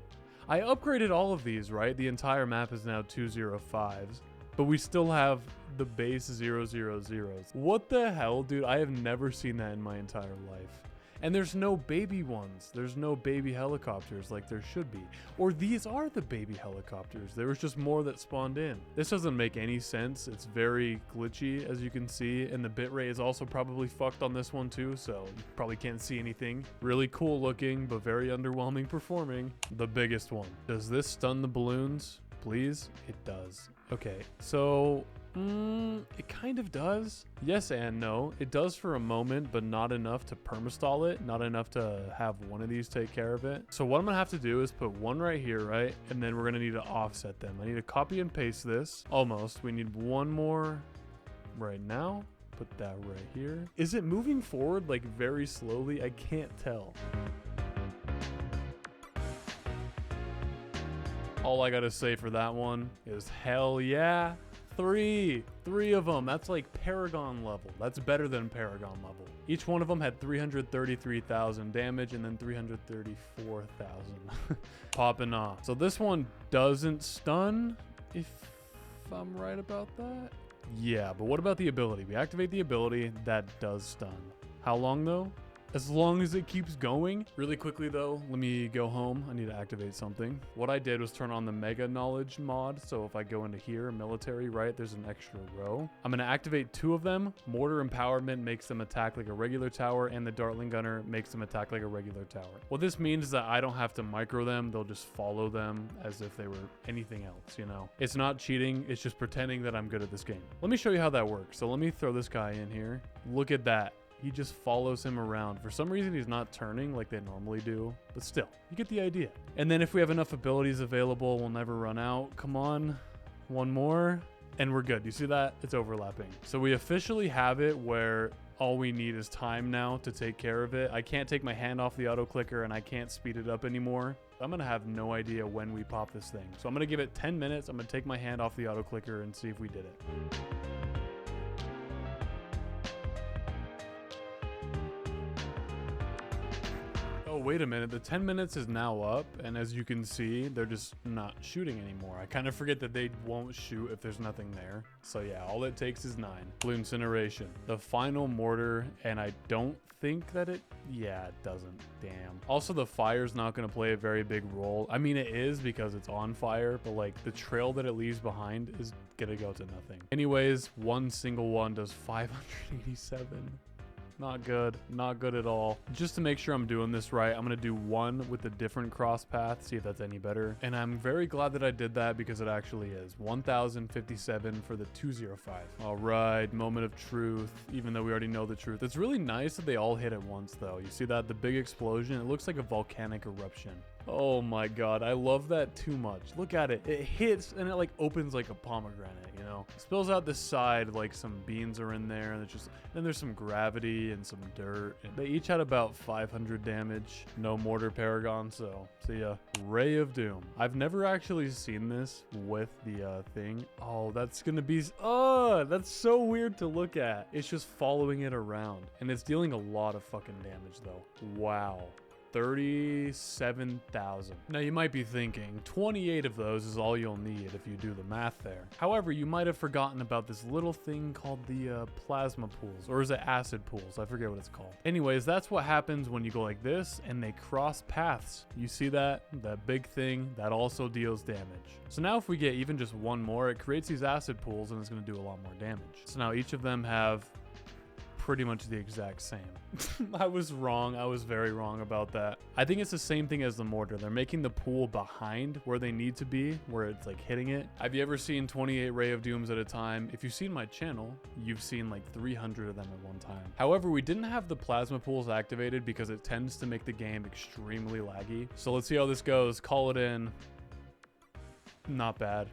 I upgraded all of these, right? The entire map is now 205s, but we still have the base 000s. What the hell, dude? I have never seen that in my entire life. And there's no baby ones. There's no baby helicopters like there should be. Or these are the baby helicopters. There was just more that spawned in. This doesn't make any sense. It's very glitchy, as you can see. And the bitrate is also probably fucked on this one too, so you probably can't see anything. Really cool looking, but very underwhelming performing. The biggest one. Does this stun the balloons? Please? It does. Okay, so it kind of does. Yes and no. It does for a moment, but not enough to permastall it. Not enough to have one of these take care of it. So what I'm gonna have to do is put one right here, right? And then we're gonna need to offset them. I need to copy and paste this. Almost. We need one more right now. Put that right here. Is it moving forward like very slowly? I can't tell. All I gotta say for that one is hell yeah. Three of them. That's like Paragon level. That's better than Paragon level. Each one of them had 333,000 damage and then 334,000 popping off. So this one doesn't stun, if I'm right about that. Yeah, but what about the ability? We activate the ability, that does stun. How long though? As long as it keeps going. Really quickly though, let me go home. I need to activate something. What I did was turn on the Mega Knowledge mod. So if I go into here, military, right, there's an extra row. I'm gonna activate 2 of them. Mortar Empowerment makes them attack like a regular tower, and the Dartling Gunner makes them attack like a regular tower. What this means is that I don't have to micro them. They'll just follow them as if they were anything else, you know? It's not cheating. It's just pretending that I'm good at this game. Let me show you how that works. So let me throw this guy in here. Look at that. He just follows him around. For some reason, he's not turning like they normally do, but still, you get the idea. And then if we have enough abilities available, we'll never run out. Come on, one more, and we're good. You see that? It's overlapping. So we officially have it where all we need is time now to take care of it. I can't take my hand off the auto clicker and I can't speed it up anymore. I'm gonna have no idea when we pop this thing. So I'm gonna give it 10 minutes. I'm gonna take my hand off the auto clicker and see if we did it. Oh, wait a minute. The 10 minutes is now up, and as you can see, they're just not shooting anymore. I kind of forget that they won't shoot if there's nothing there. So yeah, all it takes is 9. Bloon Incineration. The final mortar, and I don't think that it... Yeah, it doesn't. Damn. Also, the fire's not going to play a very big role. I mean, it is because it's on fire, but like the trail that it leaves behind is going to go to nothing. Anyways, one single one does 587. Not good. Not good at all. Just to make sure I'm doing this right, I'm going to do one with a different cross path, see if that's any better. And I'm very glad that I did that because it actually is. 1057 for the 205. All right, moment of truth, even though we already know the truth. It's really nice that they all hit at once, though. You see that? The big explosion? It looks like a volcanic eruption. Oh my god, I love that too much. Look at it. It hits and it like opens like a pomegranate, you know? Spills out the side like some beans are in there, and it's just then there's some gravity and some dirt. And they each had about 500 damage. No mortar paragon, so see ya. Ray of Doom. I've never actually seen this with the thing. Oh, that's gonna be that's so weird to look at. It's just following it around, and it's dealing a lot of fucking damage though. Wow. 37,000. Now you might be thinking 28 of those is all you'll need if you do the math there. However, you might have forgotten about this little thing called the plasma pools, or is it acid pools? I forget what it's called. Anyways, that's what happens when you go like this and they cross paths. You see that? That big thing that also deals damage. So now if we get even just one more, it creates these acid pools and it's going to do a lot more damage. So now each of them have pretty much the exact same. I was wrong. I was very wrong about that. I think it's the same thing as the mortar. They're making the pool behind where they need to be, where it's like hitting it. Have you ever seen 28 Ray of Dooms at a time? If you've seen my channel, you've seen like 300 of them at one time. However, we didn't have the plasma pools activated because it tends to make the game extremely laggy. So let's see how this goes. Call it in. Not bad.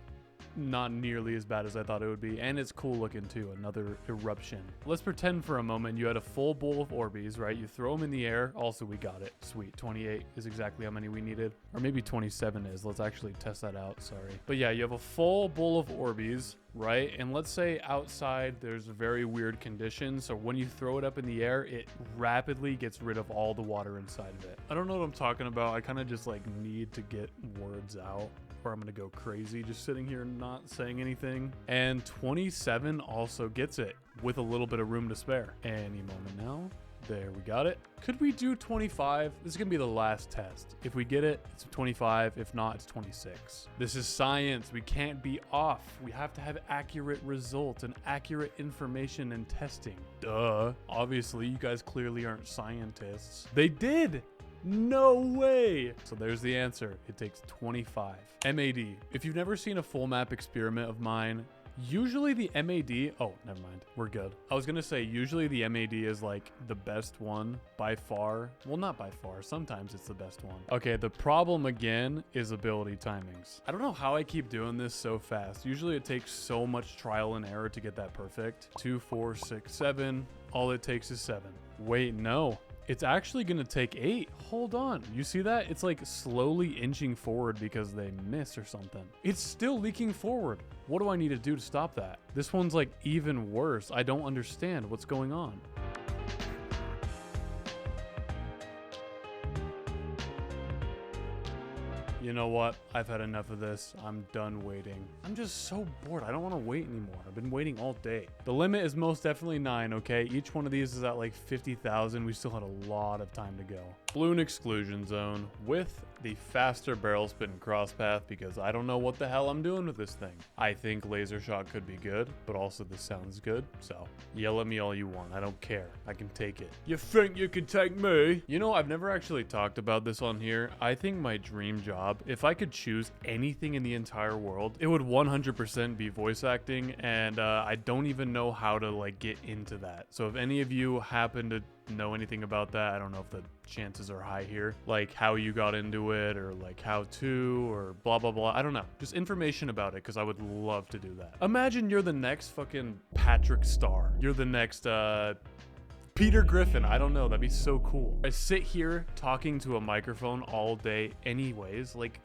Not nearly as bad as I thought it would be, and it's cool looking too. Another eruption. Let's pretend for a moment you had a full bowl of Orbeez, right? You throw them in the air. Also, we got it. Sweet. 28 is exactly how many we needed, or maybe 27 is. Let's actually test that out. Sorry, but yeah, you have a full bowl of Orbeez, right? And let's say outside there's very weird conditions, so when you throw it up in the air, it rapidly gets rid of all the water inside of it. I don't know what I'm talking about. I kind of just like need to get words out, or I'm gonna go crazy just sitting here not saying anything. And 27 also gets it with a little bit of room to spare. Any moment now. There, we got it. Could we do 25? This is gonna be the last test. If we get it, it's 25. If not, it's 26. This is science. We can't be off. We have to have accurate results and accurate information and testing. Duh. Obviously, you guys clearly aren't scientists. They did! No way! So there's the answer. It takes 25. MAD. If you've never seen a full map experiment of mine, usually the MAD... Oh, never mind. We're good. I was gonna say, usually the MAD is like the best one by far. Well, not by far. Sometimes it's the best one. Okay, the problem again is ability timings. I don't know how I keep doing this so fast. Usually it takes so much trial and error to get that perfect. 2, 4, 6, 7. All it takes is 7. Wait, no. It's actually going to take 8. Hold on. You see that? It's like slowly inching forward because they miss or something. It's still leaking forward. What do I need to do to stop that? This one's like even worse. I don't understand what's going on. You know what? I've had enough of this. I'm done waiting. I'm just so bored. I don't want to wait anymore. I've been waiting all day. The limit is most definitely 9, okay? Each one of these is at like 50,000. We still had a lot of time to go. Bloon exclusion zone with the faster barrel spin cross path because I don't know what the hell I'm doing with this thing. I think laser shot could be good, but also this sounds good. So yell at me all you want. I don't care. I can take it. You think you can take me? You know, I've never actually talked about this on here. I think my dream job, if I could choose anything in the entire world, it would 100% be voice acting, and I don't even know how to like get into that. So if any of you happen to know anything about that, I don't know if the chances are high here, like how you got into it or like how to or blah blah blah. I don't know, just information about it because I would love to do that. Imagine you're the next fucking Patrick Star, you're the next Peter Griffin. I don't know, that'd be so cool. I sit here talking to a microphone all day anyways, like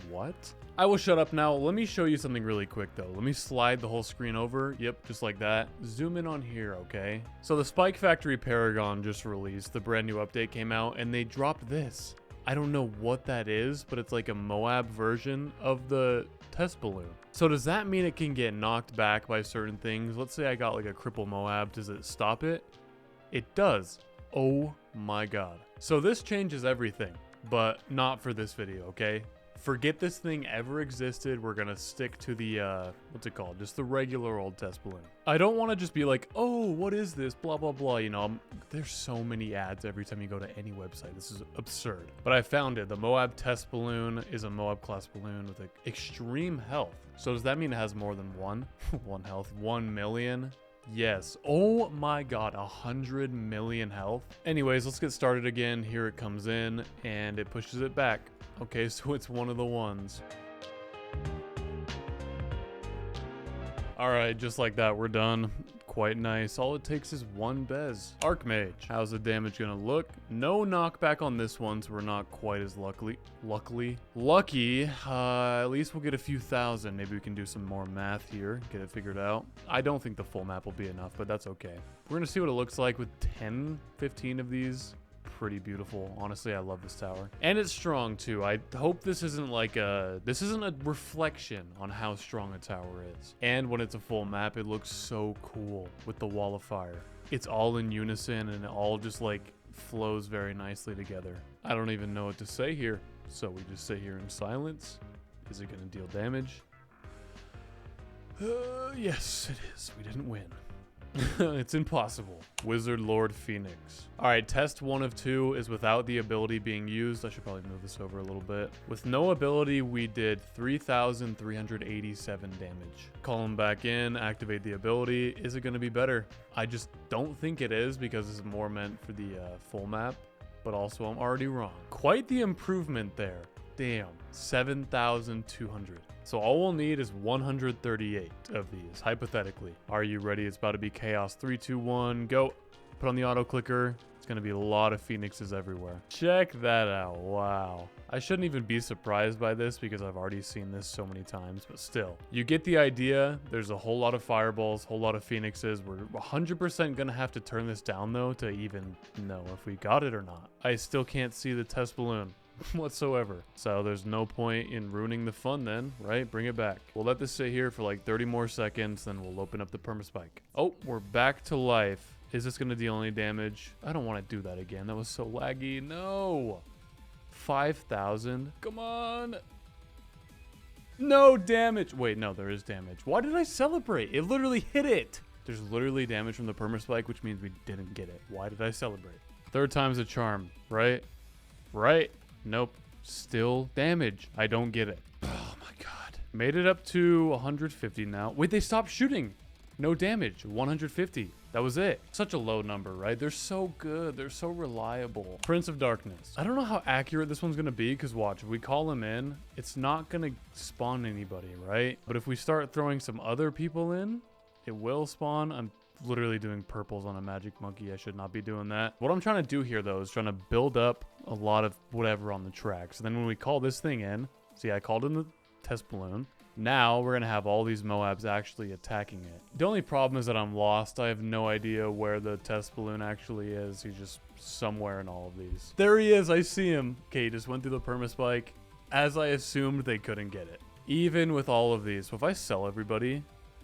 what? I will shut up now. Let me show you something really quick though. Let me slide the whole screen over. Yep, just like that. Zoom in on here, okay? So the Spike Factory Paragon just released. The brand new update came out and they dropped this. I don't know what that is, but it's like a Moab version of the test balloon. So does that mean it can get knocked back by certain things? Let's say I got like a cripple Moab. Does it stop it? It does. Oh my god. So this changes everything, but not for this video, okay? Forget this thing ever existed. We're gonna stick to the, what's it called? Just the regular old test balloon. I don't want to just be like, oh, what is this? Blah, blah, blah. You know, there's so many ads every time you go to any website. This is absurd. But I found it. The Moab test balloon is a Moab class balloon with like extreme health. So does that mean it has more than one? One health? 1 million? Yes. Oh my god, 100 million health. Anyways, let's get started again. Here it comes in and it pushes it back. Okay, so it's one of the ones. All right, just like that, we're done. Quite nice. All it takes is one Bez. Archmage. How's the damage gonna look? No knockback on this one, so we're not quite as lucky. At least we'll get a few thousand. Maybe we can do some more math here, get it figured out. I don't think the full map will be enough, but that's okay. We're gonna see what it looks like with 10, 15 of these. Pretty beautiful. Honestly, I love this tower. And it's strong too. I hope this isn't like this isn't a reflection on how strong a tower is. And when it's a full map, it looks so cool with the wall of fire. It's all in unison and it all just like flows very nicely together. I don't even know what to say here. So we just sit here in silence. Is it gonna deal damage? Yes, it is. We didn't win. It's impossible. Wizard Lord Phoenix. All right, test 1 of 2 is without the ability being used. I should probably move this over a little bit. With no ability, we did 3,387 damage. Call him back in, activate the ability. Is it going to be better? I just don't think it is because it's more meant for the full map, but also I'm already wrong. Quite the improvement there. Damn, 7,200. So all we'll need is 138 of these, hypothetically. Are you ready? It's about to be chaos. 3, 2, 1, go. Put on the auto clicker. It's gonna be a lot of phoenixes everywhere. Check that out. Wow. I shouldn't even be surprised by this because I've already seen this so many times, but still. You get the idea. There's a whole lot of fireballs, whole lot of phoenixes. We're 100% gonna have to turn this down though to even know if we got it or not. I still can't see the test balloon whatsoever. So there's no point in ruining the fun then, right? Bring it back. We'll let this sit here for like 30 more seconds, then we'll open up the permaspike. Oh, we're back to life. Is this gonna deal any damage? I don't want to do that again. That was so laggy. No. 5,000. Come on. No damage. Wait, no, there is damage. Why did I celebrate? It literally hit it. There's literally damage from the permaspike, which means we didn't get it. Why did I celebrate? Third time's a charm, right? Right? Nope. Still damage. I don't get it. Oh my god. Made it up to 150 now. Wait, they stopped shooting. No damage. 150. That was it. Such a low number, right? They're so good. They're so reliable. Prince of Darkness. I don't know how accurate this one's going to be because watch, if we call him in, it's not going to spawn anybody, right? But if we start throwing some other people in, it will spawn. I'm literally doing purples on a magic monkey. I should not be doing that. What I'm trying to do here though is trying to build up a lot of whatever on the track. So then when we call this thing in, see, I called in the test balloon. Now we're going to have all these Moabs actually attacking it. The only problem is that I'm lost. I have no idea where the test balloon actually is. He's just somewhere in all of these. There he is. I see him. Okay, he just went through the permaspike. as I assumed they couldn't get it. Even with all of these. So if I sell everybody,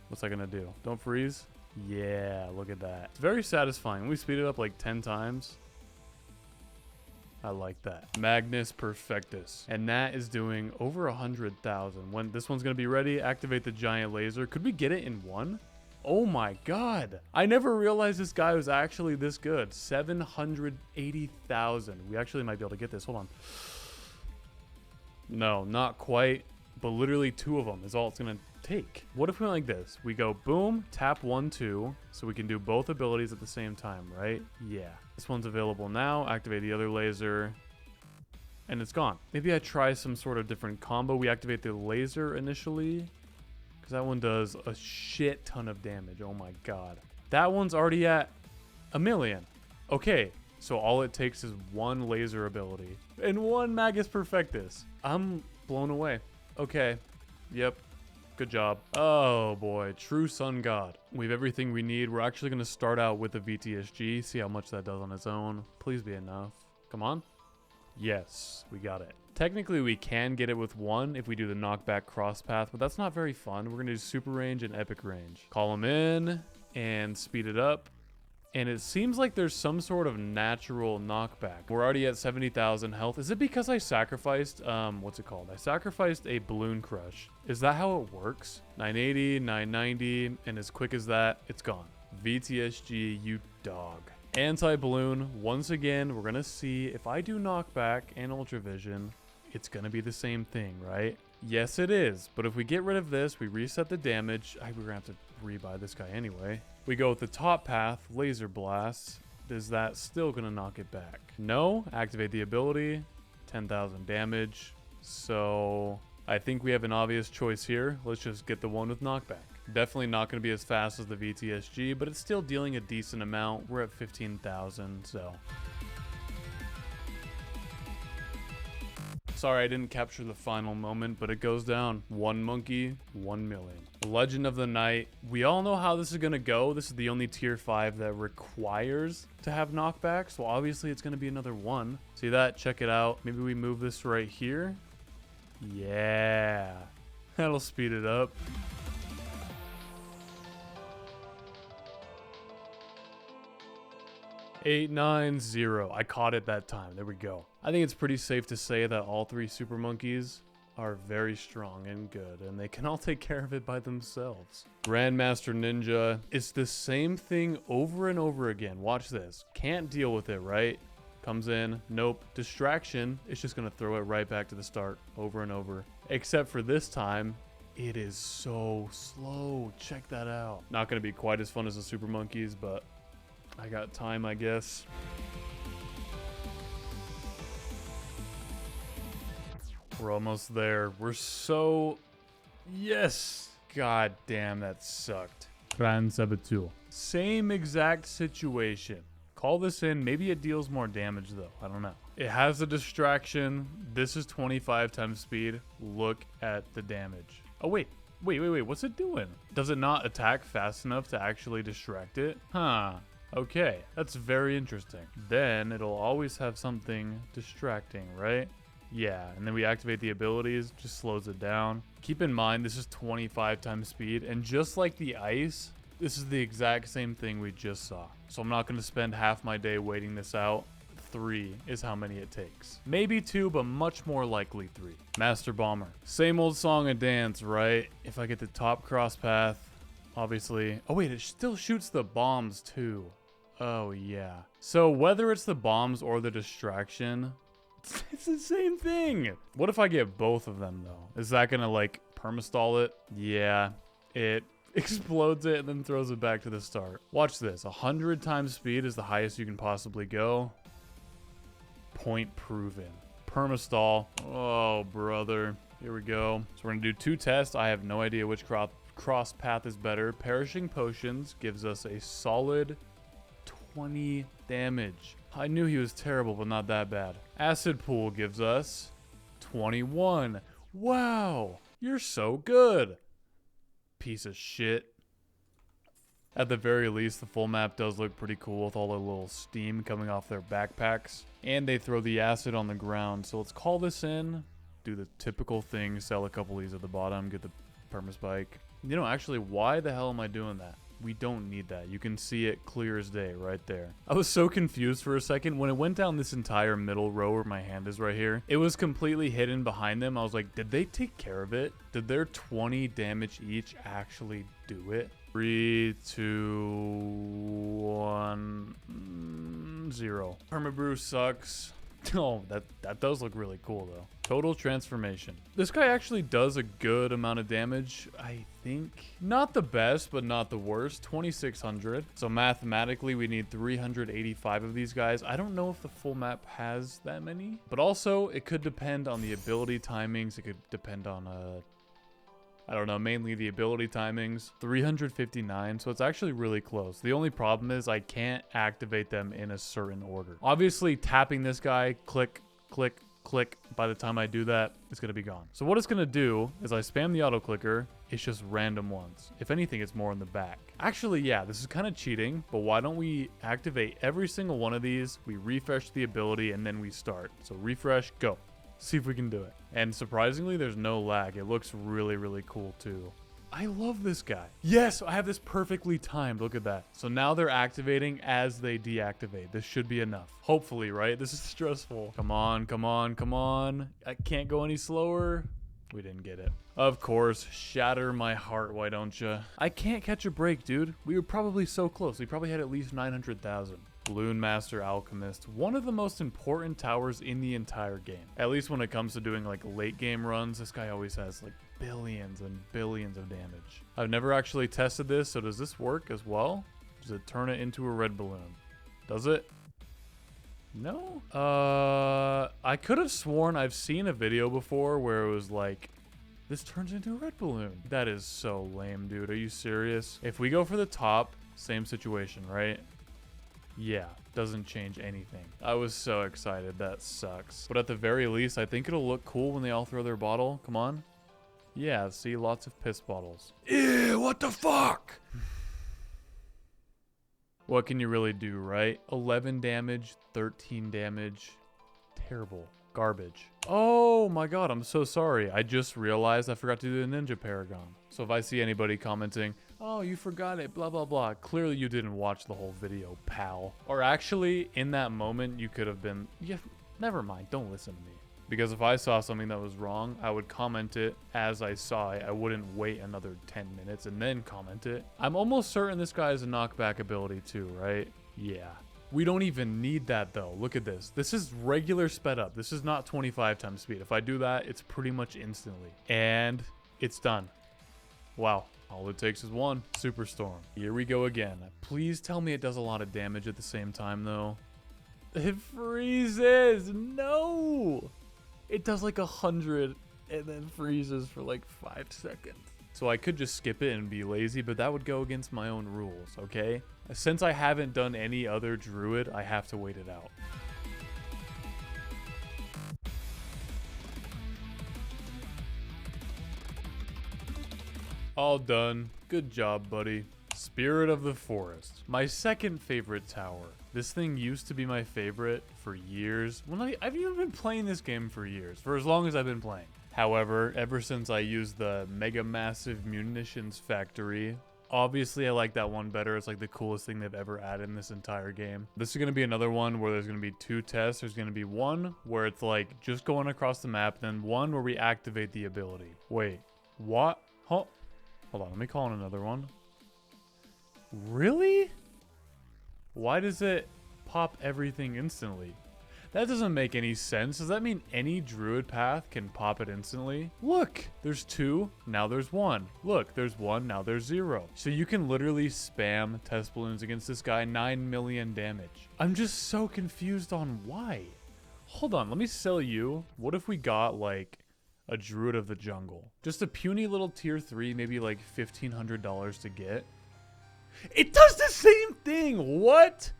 what's that gonna do? Don't freeze? Yeah, look at that. It's very satisfying. We speed it up like 10 times. I like that. Magnus Perfectus. And that is doing over 100,000. When this one's gonna be ready, activate the giant laser. Could we get it in one? Oh my god. I never realized this guy was actually this good. 780,000. We actually might be able to get this. Hold on. No, not quite. But literally 2 of them is all it's gonna take. What if we went like this? We go boom, tap 1, 2, so we can do both abilities at the same time, right? Yeah. This one's available now. Activate the other laser. And it's gone. Maybe I try some sort of different combo. We activate the laser initially. Because that one does a shit ton of damage. Oh my god. That one's already at 1,000,000. Okay. So all it takes is 1 laser ability. And 1 Magus Perfectus. I'm blown away. Okay. Yep. Good job. Oh boy. True Sun God. We have everything we need. We're actually going to start out with the VTSG. See how much that does on its own. Please be enough. Come on. Yes. We got it. Technically, we can get it with 1 if we do the knockback cross path, but that's not very fun. We're going to do super range and epic range. Call them in and speed it up. And it seems like there's some sort of natural knockback. We're already at 70,000 health. Is it because I sacrificed, what's it called? I sacrificed a Bloon Crush. Is that how it works? 980, 990, and as quick as that, it's gone. VTSG, you dog. Anti-Bloon, once again, we're gonna see if I do knockback and ultravision, it's gonna be the same thing, right? Yes, it is. But if we get rid of this, we reset the damage. We're gonna have to rebuy this guy anyway. We go with the top path, laser blast. Is that still gonna knock it back? No. Activate the ability, 10,000 damage. So I think we have an obvious choice here. Let's just get the one with knockback. Definitely not gonna be as fast as the VTSG, but it's still dealing a decent amount. We're at 15,000, so. Sorry, I didn't capture the final moment, but it goes down. 1 monkey, 1,000,000. Legend of the Night. We all know how this is going to go. This is the only tier 5 that requires to have knockback. So obviously it's going to be another 1. See that? Check it out. Maybe we move this right here. Yeah. That'll speed it up. $890. I caught it that time. There we go. I think it's pretty safe to say that all 3 super monkeys are very strong and good, and they can all take care of it by themselves. Grandmaster Ninja. It's the same thing over and over again. Watch this. Can't deal with it, right? Comes in. Nope. Distraction. It's just going to throw it right back to the start over and over. Except for this time, it is so slow. Check that out. Not going to be quite as fun as the super monkeys, but I got time, I guess. We're almost there. We're so... Yes! God damn, that sucked. Grand Saboteur. Same exact situation. Call this in. Maybe it deals more damage, though. I don't know. It has a distraction. This is 25 times speed. Look at the damage. Oh, wait. Wait. What's it doing? Does it not attack fast enough to actually distract it? Huh. Okay, that's very interesting. Then it'll always have something distracting, right? Yeah, and then we activate the abilities, just slows it down. Keep in mind, this is 25 times speed, and just like the ice, this is the exact same thing we just saw. So I'm not going to spend half my day waiting this out. 3 is how many it takes. Maybe 2, but much more likely 3. Master Bomber. Same old song and dance, right? If I get the top cross path, obviously. Oh wait, it still shoots the bombs too. Oh yeah. So whether it's the bombs or the distraction, it's the same thing. What if I get both of them though? Is that gonna like permastall it? Yeah, it explodes it and then throws it back to the start. Watch this. 100 times speed is the highest you can possibly go. Point proven. Permastall. Oh brother. Here we go. So we're gonna do 2 tests. I have no idea which cross path is better. Perishing Potions gives us a solid 20 damage. I knew he was terrible, but not that bad. Acid Pool gives us 21. Wow, you're so good. Piece of shit. At the very least, the full map does look pretty cool with all the little steam coming off their backpacks. And they throw the acid on the ground. So let's call this in. do the typical thing, sell a couple of these at the bottom, get the permaspike. You know, actually, why the hell am I doing that? We don't need that. You can see it clear as day right there. I was so confused for a second. When it went down this entire middle row where my hand is right here, it was completely hidden behind them. I was like, did they take care of it? Did their 20 damage each actually do it? 3, 2, 1, 0. Permabrew sucks. Oh, that does look really cool though. Total transformation. This guy actually does a good amount of damage, I think. Not the best, but not the worst. 2,600. So mathematically, we need 385 of these guys. I don't know if the full map has that many, but also it could depend on the ability timings. It could depend on I don't know, mainly the ability timings. 359, so it's actually really close. The only problem is I can't activate them in a certain order. Obviously, tapping this guy, click, click, click, by the time I do that, it's gonna be gone. So what it's gonna do is I spam the auto clicker, it's just random ones. If anything, it's more in the back. Actually, yeah, this is kind of cheating, but why don't we activate every single one of these, we refresh the ability, and then we start. So refresh, go. See if we can do it. And surprisingly, there's no lag. It looks really, really cool too. I love this guy. Yes, I have this perfectly timed. Look at that. So now they're activating as they deactivate. This should be enough. Hopefully, right? This is stressful. Come on, come on, come on. I can't go any slower. We didn't get it. Of course, shatter my heart, why don't you? I can't catch a break, dude. We were probably so close. We probably had at least 900,000. Bloon Master Alchemist, one of the most important towers in the entire game. At least when it comes to doing like late game runs, this guy always has like billions and billions of damage. I've never actually tested this, so does this work as well? Does it turn it into a red balloon? Does it? No? I could have sworn I've seen a video before where it was like, this turns into a red balloon. That is so lame, dude. Are you serious? If we go for the top, same situation, right? Yeah, doesn't change anything. I was so excited. That sucks. But at the very least, I think it'll look cool when they all throw their bottle. Come on. Yeah, see, lots of piss bottles. Ew, what the fuck? What can you really do, right? 11 damage, 13 damage. Terrible. Garbage. Oh my god, I'm so sorry. I just realized I forgot to do the Ninja Paragon. So if I see anybody commenting, oh, you forgot it, blah, blah, blah. Clearly you didn't watch the whole video, pal. Or actually, in that moment, you could have been, yeah, never mind, don't listen to me. Because if I saw something that was wrong, I would comment it as I saw it. I wouldn't wait another 10 minutes and then comment it. I'm almost certain this guy has a knockback ability too, right? Yeah. We don't even need that though. Look at this. This is regular sped up. This is not 25 times speed. If I do that, it's pretty much instantly. And it's done. Wow. All it takes is one. Superstorm. Here we go again. Please tell me it does a lot of damage at the same time though. It freezes. No. It does like 100 and then freezes for like 5 seconds. So I could just skip it and be lazy, but that would go against my own rules, okay? Since I haven't done any other druid, I have to wait it out. All done. Good job, buddy. Spirit of the Forest. My second favorite tower. This thing used to be my favorite for years. Well, I've even been playing this game for years, for as long as I've been playing. However, ever since I used the Mega Massive Munitions Factory, obviously I like that one better. It's like the coolest thing they've ever added in this entire game. This is going to be another one where there's going to be 2 tests. There's going to be one where it's like just going across the map, then one where we activate the ability. Wait, what? Huh? Hold on, let me call in another one. Really? Why does it pop everything instantly? That doesn't make any sense. Does that mean any druid path can pop it instantly? Look, there's 2, now there's 1. Look, there's 1, now there's 0. So you can literally spam test balloons against this guy, 9 million damage. I'm just so confused on why. Hold on, let me sell you. What if we got like a druid of the jungle? Just a puny little tier 3, maybe like $1,500 to get. It does the same thing. What?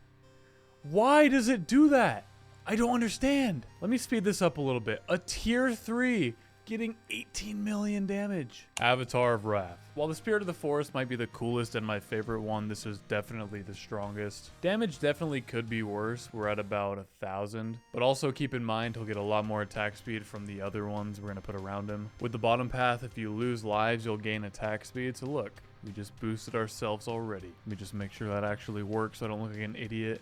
Why does it do that? I don't understand. Let me speed this up a little bit. A tier 3 getting 18 million damage. Avatar of Wrath. While the Spirit of the Forest might be the coolest and my favorite one, this is definitely the strongest. Damage definitely could be worse. We're at about 1,000. But also keep in mind, he'll get a lot more attack speed from the other ones we're going to put around him. With the bottom path, if you lose lives, you'll gain attack speed. So look, we just boosted ourselves already. Let me just make sure that actually works so I don't look like an idiot.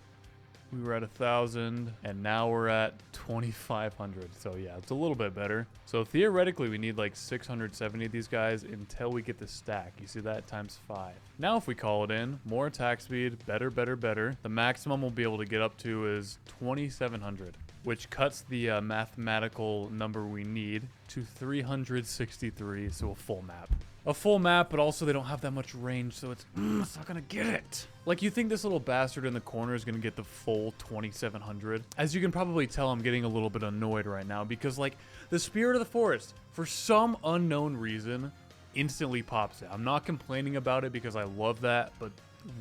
We were at 1,000 and now we're at 2,500. So yeah, it's a little bit better. So theoretically we need like 670 of these guys until we get the stack. You see that? Times 5. Now if we call it in, more attack speed, better, better, better. The maximum we'll be able to get up to is 2,700, which cuts the mathematical number we need to 363. So a full map. A full map, but also they don't have that much range, so it's not gonna get it. Like, you think this little bastard in the corner is gonna get the full 2,700? As you can probably tell, I'm getting a little bit annoyed right now because, like, the Spirit of the Forest, for some unknown reason, instantly pops it. I'm not complaining about it because I love that, but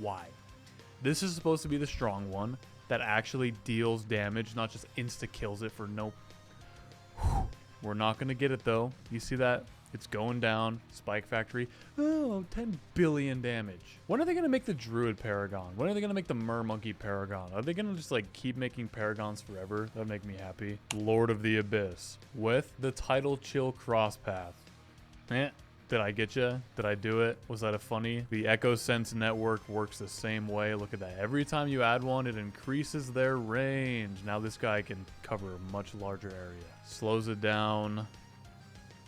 why? This is supposed to be the strong one that actually deals damage, not just insta-kills it for no... We're not gonna get it, though. You see that? It's going down. Spike Factory. Oh, 10 billion damage. When are they going to make the Druid Paragon? When are they going to make the Mermonkey Paragon? Are they going to just like keep making Paragons forever? That'd make me happy. Lord of the Abyss with the Tidal Chill Cross Path. Did I get you? Did I do it? Was that a funny? The Echo Sense network works the same way. Look at that. Every time you add one, it increases their range. Now this guy can cover a much larger area. Slows it down.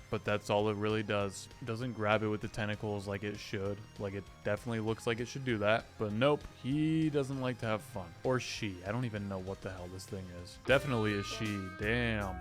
But that's all it really does. It doesn't grab it with the tentacles like it should. Like, it definitely looks like it should do that. But nope, he doesn't like to have fun. Or she. I don't even know what the hell this thing is. Definitely a she. Damn.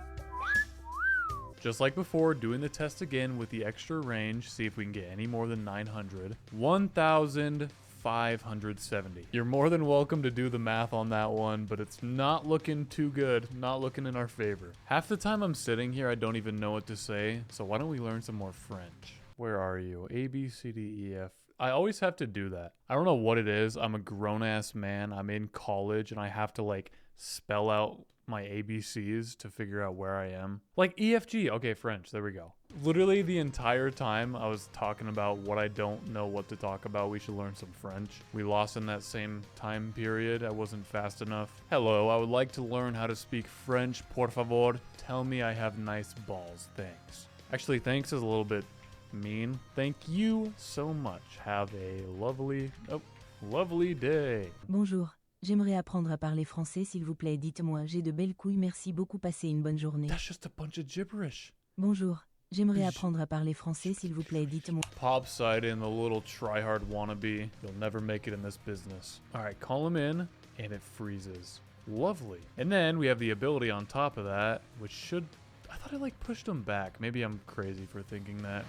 Just like before, doing the test again with the extra range. See if we can get any more than 900. 1,570. You're more than welcome to do the math on that one, but it's not looking too good. Not looking in our favor. Half the time I'm sitting here, I don't even know what to say. So why don't we learn some more French? Where are you? A, B, C, D, E, F. I always have to do that. I don't know what it is. I'm a grown-ass man. I'm in college, and I have to, like, spell out my ABCs to figure out where I am. Like EFG. Okay, French. There we go. Literally the entire time I was talking about what I don't know what to talk about. We should learn some French. We lost in that same time period. I wasn't fast enough. Hello, I would like to learn how to speak French. Por favor, tell me I have nice balls. Thanks. Actually, thanks is a little bit mean. Thank you so much. Have a lovely day. Bonjour. J'aimerais apprendre à parler français, s'il vous plaît. Dites-moi, j'ai de belles couilles, merci beaucoup, passez une bonne journée. That's just a bunch of gibberish. Bonjour. J'aimerais apprendre à parler français, s'il vous plaît. Dites-moi. Pop side in the little tryhard wannabe. You'll never make it in this business. All right, call him in, and it freezes. Lovely. And then we have the ability on top of that, which should... I thought I like pushed him back. Maybe I'm crazy for thinking that.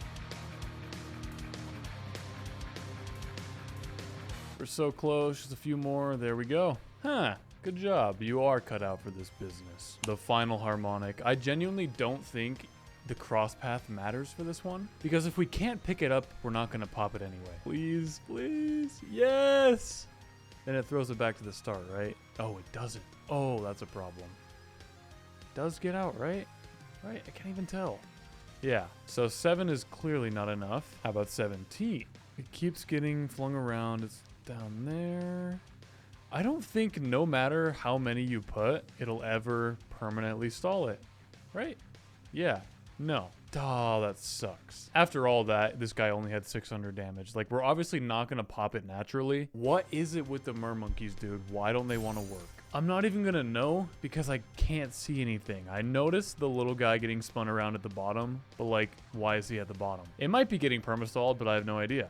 We're so close, just a few more. There we go. Huh. Good job. You are cut out for this business. The final harmonic. I genuinely don't think the cross path matters for this one, because if we can't pick it up, we're not going to pop it anyway. Please, please. Yes. Then it throws it back to the start, right? Oh, it doesn't. Oh, that's a problem. It does get out, right? Right? I can't even tell. Yeah. So 7 is clearly not enough. How about 17? It keeps getting flung around. It's down there. I don't think no matter how many you put, it'll ever permanently stall it. Right? Yeah. No. Oh, that sucks. After all that, this guy only had 600 damage. Like, we're obviously not going to pop it naturally. What is it with the mermonkeys, dude? Why don't they want to work? I'm not even going to know because I can't see anything. I noticed the little guy getting spun around at the bottom, but like, why is he at the bottom? It might be getting permastalled, but I have no idea.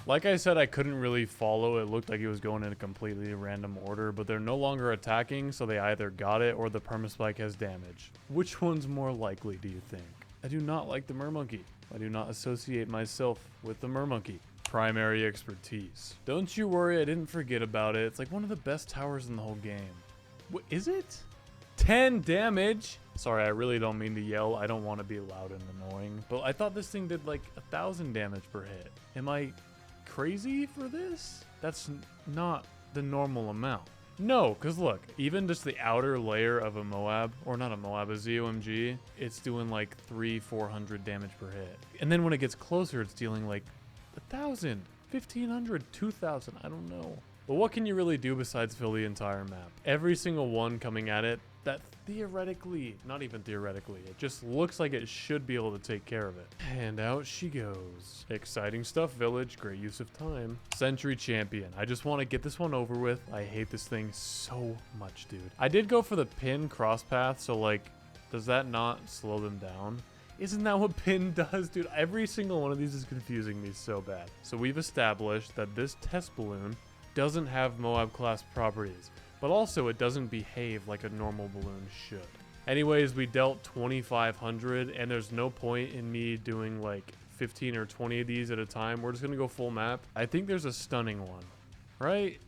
Like I said, I couldn't really follow. It looked like it was going in a completely random order, but they're no longer attacking, so they either got it or the permaspike has damage. Which one's more likely, do you think? I do not like the mermonkey. I do not associate myself with the mermonkey. Primary expertise. Don't you worry, I didn't forget about it. It's like one of the best towers in the whole game. What is it? 10 damage? Sorry, I really don't mean to yell. I don't want to be loud and annoying, but I thought this thing did like 1,000 damage per hit. Am I crazy for this? That's not the normal amount. No, because look, even just the outer layer of a Moab, or not a Moab, a ZOMG, it's doing like 400 damage per hit. And then when it gets closer, it's dealing like 1,000, 1,500, 2,000, I don't know. But what can you really do besides fill the entire map? Every single one coming at it, that theoretically, not even theoretically, it just looks like it should be able to take care of it. And out she goes. Exciting stuff, village. Great use of time. Sentry champion. I just want to get this one over with. I hate this thing so much, dude. I did go for the pin cross path, so like, does that not slow them down? Isn't that what pin does, dude? Every single one of these is confusing me so bad. So we've established that this test balloon doesn't have Moab class properties, but also it doesn't behave like a normal balloon should. Anyways, we dealt 2,500, and there's no point in me doing like 15 or 20 of these at a time. We're just gonna go full map. I think there's a stunning one, right?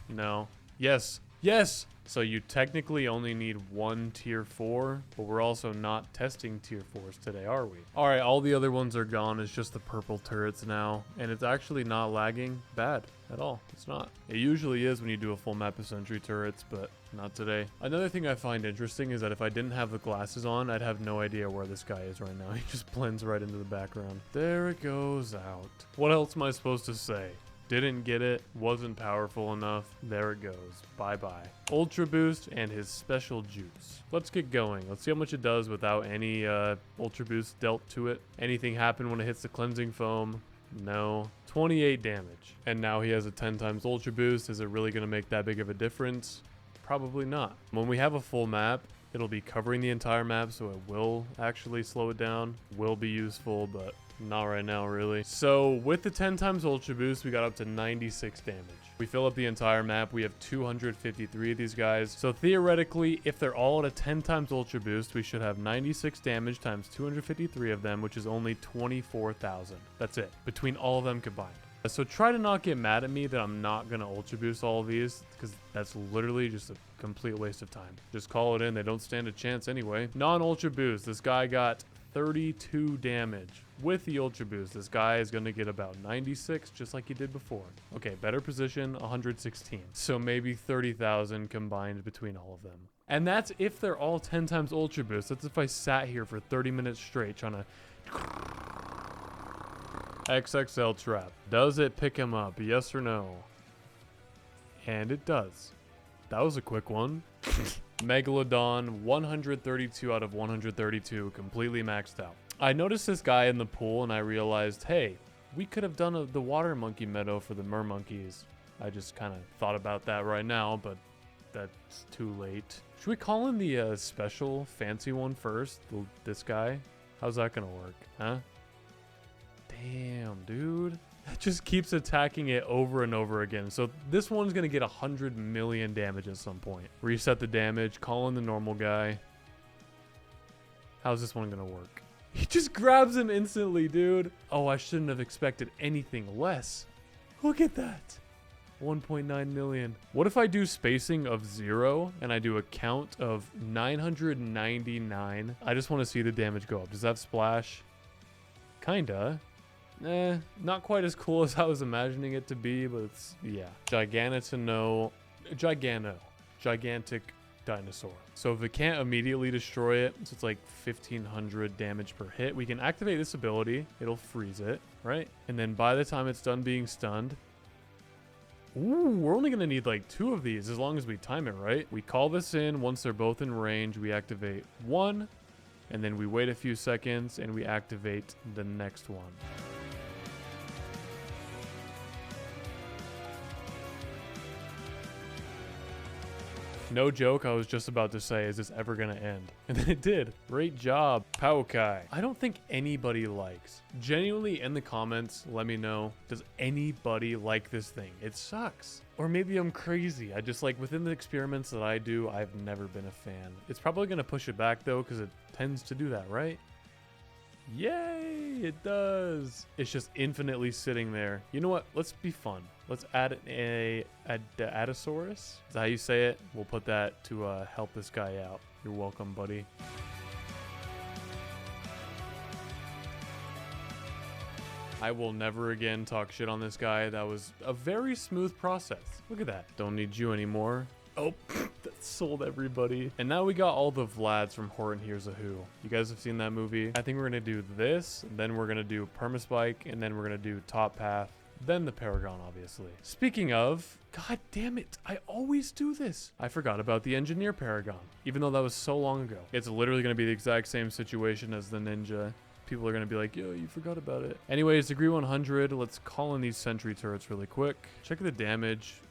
No. Yes. Yes! So you technically only need one tier 4, but we're also not testing tier 4s today, are we? Alright, all the other ones are gone. It's just the purple turrets now, and it's actually not lagging bad at all. It's not. It usually is when you do a full map of sentry turrets, but not today. Another thing I find interesting is that if I didn't have the glasses on, I'd have no idea where this guy is right now. He just blends right into the background. There it goes out. What else am I supposed to say? Didn't get it, wasn't powerful enough, there it goes, bye-bye. Ultra Boost and his special juice. Let's get going. Let's see how much it does without any Ultra Boost dealt to it. Anything happen when it hits the cleansing foam? No. 28 damage. And now he has a 10 times Ultra Boost. Is it really going to make that big of a difference? Probably not. When we have a full map, it'll be covering the entire map, so it will actually slow it down, will be useful, but not right now, really. So with the 10 times Ultra Boost, we got up to 96 damage. We fill up the entire map. We have 253 of these guys. So theoretically, if they're all at a 10 times Ultra Boost, we should have 96 damage times 253 of them, which is only 24,000. That's it, between all of them combined. So try to not get mad at me that I'm not going to Ultra Boost all of these, because that's literally just a complete waste of time. Just call it in. They don't stand a chance anyway. Non-Ultra Boost, this guy got 32 damage. With the Ultra Boost, this guy is going to get about 96, just like he did before. Okay, better position, 116. So maybe 30,000 combined between all of them. And that's if they're all 10 times Ultra Boost. That's if I sat here for 30 minutes straight trying to... XXL trap. Does it pick him up? Yes or no? And it does. That was a quick one. Megalodon, 132 out of 132, completely maxed out. I noticed this guy in the pool and I realized, hey, we could have done the water monkey meadow for the mer monkeys. I just kind of thought about that right now, but that's too late. Should we call in the special fancy one first? This guy? How's that gonna work, huh? Damn, dude. It just keeps attacking it over and over again. So this one's going to get 100 million damage at some point. Reset the damage. Call in the normal guy. How's this one going to work? He just grabs him instantly, dude. Oh, I shouldn't have expected anything less. Look at that. 1.9 million. What if I do spacing of 0 and I do a count of 999? I just want to see the damage go up. Does that splash? Kinda. Not quite as cool as I was imagining it to be, but it's, yeah. Gigantic dinosaur. So if it can't immediately destroy it, so it's like 1,500 damage per hit, we can activate this ability. It'll freeze it, right? And then by the time it's done being stunned, ooh, we're only going to need like 2 of these as long as we time it, right? We call this in. Once they're both in range, we activate 1, and then we wait a few seconds and we activate the next one. No joke, I was just about to say, is this ever gonna end? And then it did. Great job, Paukai. I don't think anybody likes. Genuinely, in the comments, let me know, does anybody like this thing? It sucks. Or maybe I'm crazy. I just like, within the experiments that I do, I've never been a fan. It's probably gonna push it back though, because it tends to do that, right? Yay, it does. It's just infinitely sitting there. You know what? Let's be fun. Let's add a Adasaurus. Is that how you say it? We'll put that to help this guy out. You're welcome, buddy. I will never again talk shit on this guy. That was a very smooth process. Look at that. Don't need you anymore. Oh, that sold everybody. And now we got all the Vlads from Horton Hears a Who. You guys have seen that movie. I think we're going to do this, then we're going to do Permaspike, and then we're going to do Top Path, then the Paragon, obviously. Speaking of, god damn it, I always do this. I forgot about the Engineer Paragon, even though that was so long ago. It's literally going to be the exact same situation as the Ninja. People are going to be like, yo, you forgot about it. Anyways, degree 100. Let's call in these sentry turrets really quick. Check the damage.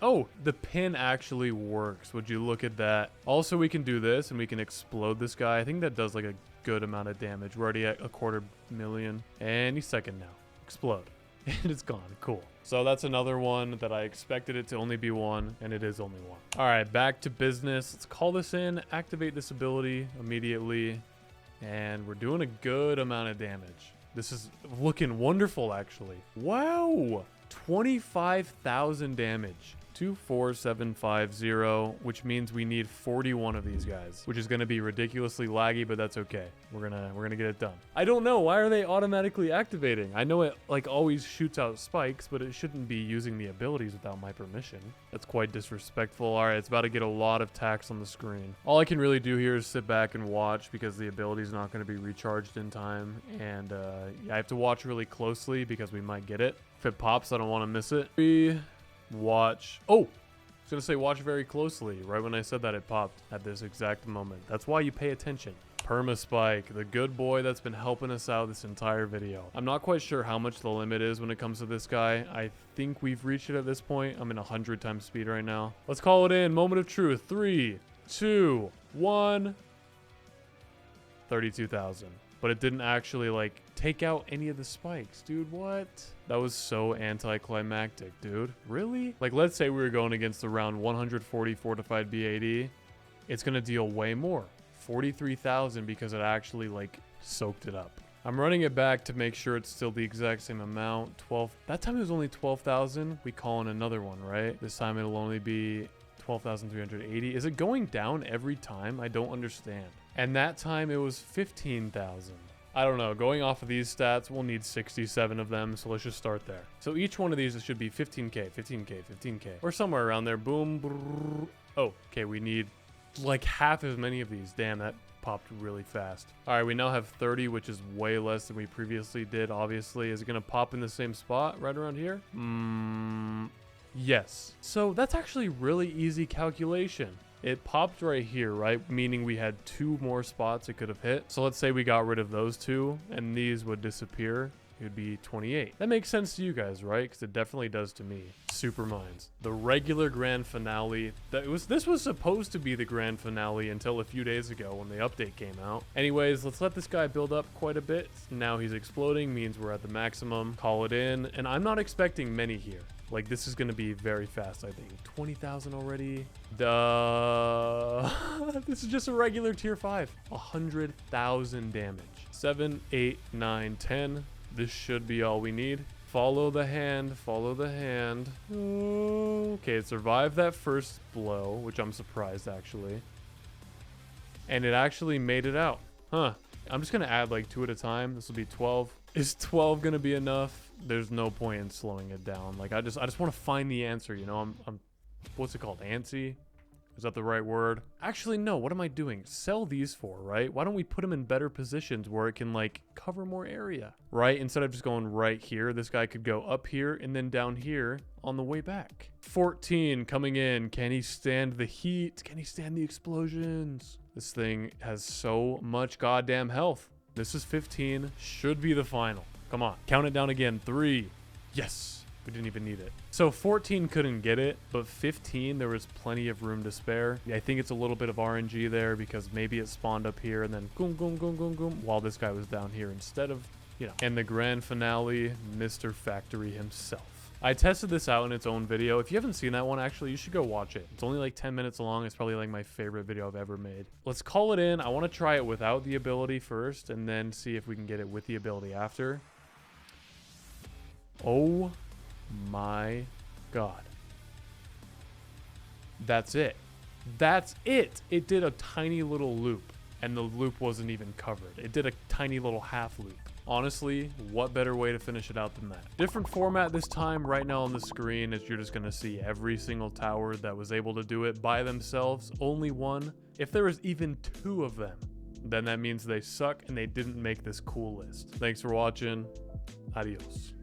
Oh, the pin actually works. Would you look at that? Also, we can do this and we can explode this guy. I think that does like a good amount of damage. We're already at 250,000. Any second now. Explode. And it's gone. Cool. So that's another one that I expected it to only be one, and it is only one. All right, back to business. Let's call this in, activate this ability immediately, and we're doing a good amount of damage. This is looking wonderful, actually. Wow. 25,000 damage. 24750, which means we need 41 of these guys, which is going to be ridiculously laggy, but that's okay. We're gonna get it done. I don't know, why are they automatically activating? I know it like always shoots out spikes, but it shouldn't be using the abilities without my permission. That's quite disrespectful. All right, it's about to get a lot of tax on the screen. All I can really do here is sit back and watch because the ability is not going to be recharged in time, and I have to watch really closely because we might get it. If it pops, I don't want to miss it. Watch. Oh, I was gonna say watch very closely. Right when I said that, it popped at this exact moment. That's why you pay attention. Permaspike, the good boy that's been helping us out this entire video. I'm not quite sure how much the limit is when it comes to this guy. I think we've reached it at this point. I'm in 100 times speed right now. Let's call it in. Moment of truth. 3, 2, 1. 32,000. But it didn't actually like take out any of the spikes, dude. What? That was so anticlimactic, dude. Really? Like, let's say we were going against the round 140 fortified BAD. It's gonna deal way more, 43,000, because it actually like soaked it up. I'm running it back to make sure it's still the exact same amount. 12. That time it was only 12,000. We call in another one, right? This time it'll only be 12,380. Is it going down every time? I don't understand. And that time it was 15,000. I don't know. Going off of these stats, we'll need 67 of them. So let's just start there. So each one of these, it should be 15K, 15K, 15K, or somewhere around there. Boom. Brrr. Oh, okay. We need like half as many of these. Damn, that popped really fast. All right, we now have 30, which is way less than we previously did. Obviously, is it going to pop in the same spot right around here? Yes. So that's actually really easy calculation. It popped right here, right? Meaning we had 2 more spots it could have hit. So let's say we got rid of those 2 and these would disappear. It would be 28. That makes sense to you guys, right? Because it definitely does to me. Super Minds. The regular grand finale. This was supposed to be the grand finale until a few days ago when the update came out. Anyways, let's let this guy build up quite a bit. Now he's exploding, means we're at the maximum. Call it in. And I'm not expecting many here. Like, this is going to be very fast, I think. 20,000 already. Duh. This is just a regular tier 5. 100,000 damage. 7, 8, 9, 10. This should be all we need. Follow the hand. Follow the hand. Okay, it survived that first blow, which I'm surprised, actually. And it actually made it out. Huh. I'm just going to add, like, 2 at a time. This will be 12. Is 12 going to be enough? There's no point in slowing it down. Like, I just want to find the answer, you know? I'm what's it called? Antsy? Is that the right word? Actually, no. What am I doing? Sell these for, right? Why don't we put them in better positions where it can, like, cover more area, right? Instead of just going right here, this guy could go up here and then down here on the way back. 14 coming in. Can he stand the heat? Can he stand the explosions? This thing has so much goddamn health. This is 15. Should be the final. Come on. Count it down again. 3. Yes. We didn't even need it. So 14 couldn't get it, but 15, there was plenty of room to spare. I think it's a little bit of RNG there because maybe it spawned up here and then goom, goom, goom, goom, goom, while this guy was down here instead of, you know. And the grand finale, Mr. Factory himself. I tested this out in its own video. If you haven't seen that one, actually, you should go watch it. It's only like 10 minutes long. It's probably like my favorite video I've ever made. Let's call it in. I want to try it without the ability first and then see if we can get it with the ability after. Oh my God. That's it. That's it. It did a tiny little loop and the loop wasn't even covered. It did a tiny little half loop Honestly, what better way to finish it out than that? Different format this time. Right now on the screen is you're just gonna see every single tower that was able to do it by themselves, only one. If there was even 2 of them, then that means they suck and they didn't make this cool list. Thanks for watching. Adios.